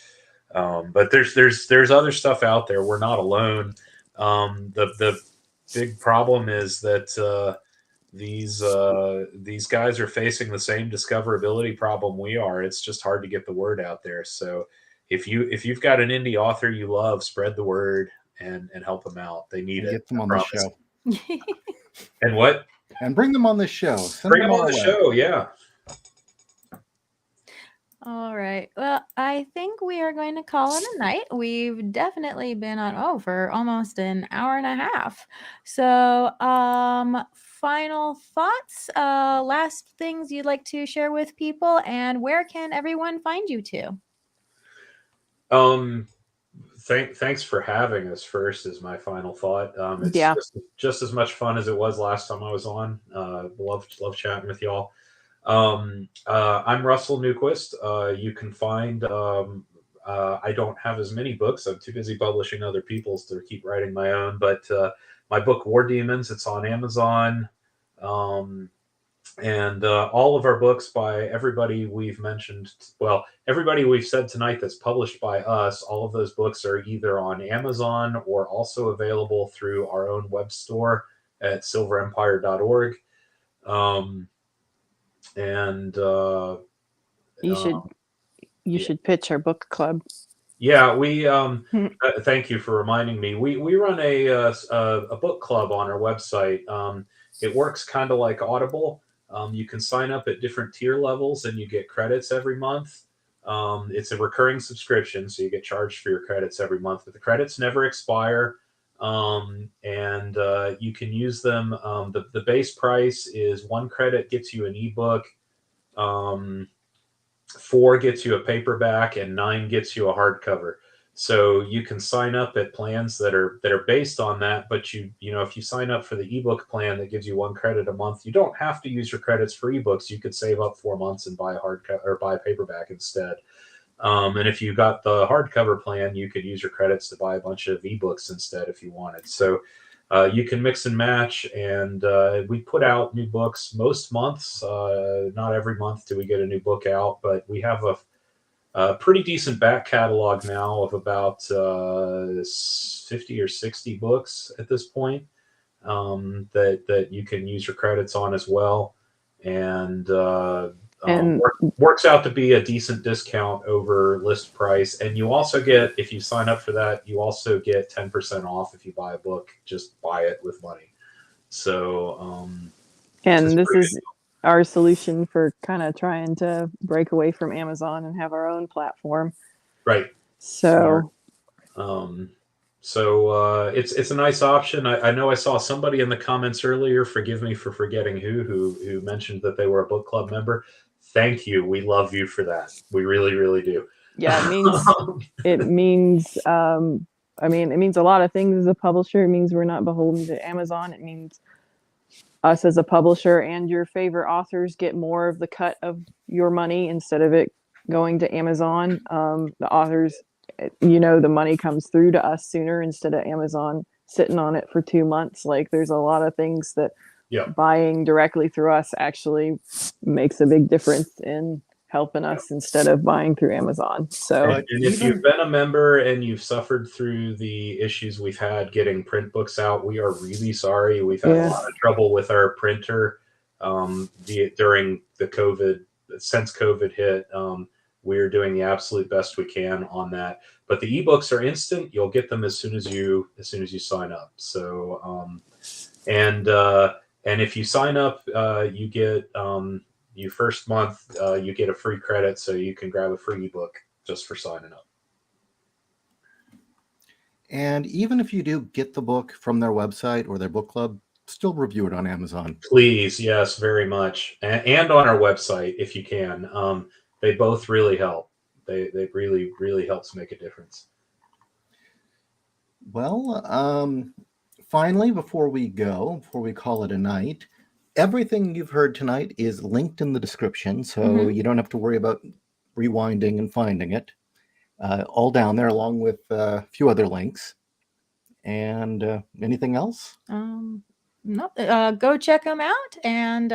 S3: But there's other stuff out there. We're not alone. The big problem is that these guys are facing the same discoverability problem we are. It's just hard to get the word out there. So if you've got an indie author you love, spread the word and help them out. They need
S2: And
S3: it.
S2: get them
S3: I
S2: on the
S3: promise.
S2: show.
S3: And what?
S2: And bring them on the show. Send
S3: Bring
S2: them
S3: them on
S2: our
S3: the
S2: way.
S3: show. Yeah.
S1: All right. Well, I think we are going to call it a night. We've definitely been on for almost an hour and a half. So, final thoughts, last things you'd like to share with people, and where can everyone find you to?
S3: Thanks for having us. First is my final thought. It's
S4: Yeah.
S3: just as much fun as it was last time I was on. Love chatting with y'all. I'm Russell Newquist. You can find. I don't have as many books. I'm too busy publishing other people's to keep writing my own. But my book War Demons, it's on Amazon. And all of our books by everybody we've mentioned, everybody we've said tonight that's published by us, all of those books are either on Amazon or also available through our own web store at silverempire.org. And
S4: you should pitch our book club.
S3: Yeah, we thank you for reminding me. We run a book club on our website. It works kind of like Audible. You can sign up at different tier levels and you get credits every month. It's a recurring subscription, so you get charged for your credits every month, but the credits never expire. And you can use them. The base price is 1 credit gets you an ebook, 4 gets you a paperback, and 9 gets you a hardcover. So you can sign up at plans that are based on that. But if you sign up for the ebook plan that gives you 1 credit a month, you don't have to use your credits for ebooks. You could save up 4 months and buy a hardcover or buy a paperback instead. And if you got the hardcover plan, you could use your credits to buy a bunch of ebooks instead if you wanted. So you can mix and match, and we put out new books most months. Not every month do we get a new book out, but we have a pretty decent back catalog now of about 50 or 60 books at this point that you can use your credits on as well. And works out to be a decent discount over list price. And you also get, if you sign up for that, you also get 10% off if you buy a book. Just buy it with money. So,
S4: and this is our solution for kind of trying to break away from Amazon and have our own platform.
S3: Right.
S4: So,
S3: it's a nice option. I know I saw somebody in the comments earlier, forgive me for forgetting who mentioned that they were a book club member. Thank you. We love you for that. We really, really do.
S4: Yeah, it means it means a lot of things as a publisher. It means we're not beholden to Amazon. It means us as a publisher and your favorite authors get more of the cut of your money instead of it going to Amazon. The authors, the money comes through to us sooner instead of Amazon sitting on it for 2 months. Like, there's a lot of things that buying directly through us actually makes a big difference in helping us instead of buying through Amazon. So,
S3: and if you've been a member and you've suffered through the issues we've had getting print books out, we are really sorry. We've had a lot of trouble with our printer during the since COVID hit. We're doing the absolute best we can on that. But the ebooks are instant. You'll get them as soon as you sign up. So, and if you sign up, you get your first month, you get a free credit, so you can grab a free ebook just for signing up.
S2: And even if you do get the book from their website or their book club, still review it on Amazon.
S3: Please, yes, very much. And on our website, if you can. They both really help. They really, really helps make a difference.
S2: Well, finally, before we call it a night, everything you've heard tonight is linked in the description, so you don't have to worry about rewinding and finding it. All down there, along with a few other links. And anything else?
S1: No, go check them out, and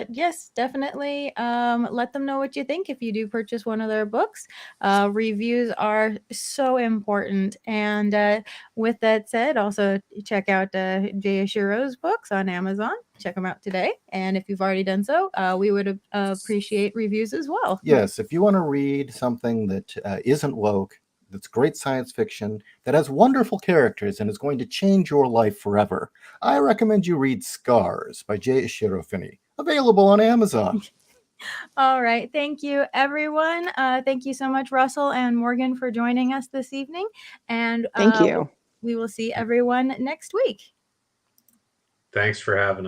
S1: yes, definitely let them know what you think if you do purchase one of their books. Reviews are so important, and with that said, also check out Jay Ashiro's books on Amazon. Check them out today, and if you've already done so, we would appreciate reviews as well.
S2: Yes, if you want to read something that isn't woke, that's great science fiction, that has wonderful characters and is going to change your life forever, I recommend you read Scars by Jay Ashiro Finney, available on Amazon.
S1: All right. Thank you, everyone. Thank you so much, Russell and Morgan, for joining us this evening. And
S4: Thank you.
S1: we will see everyone next week.
S3: Thanks for having us.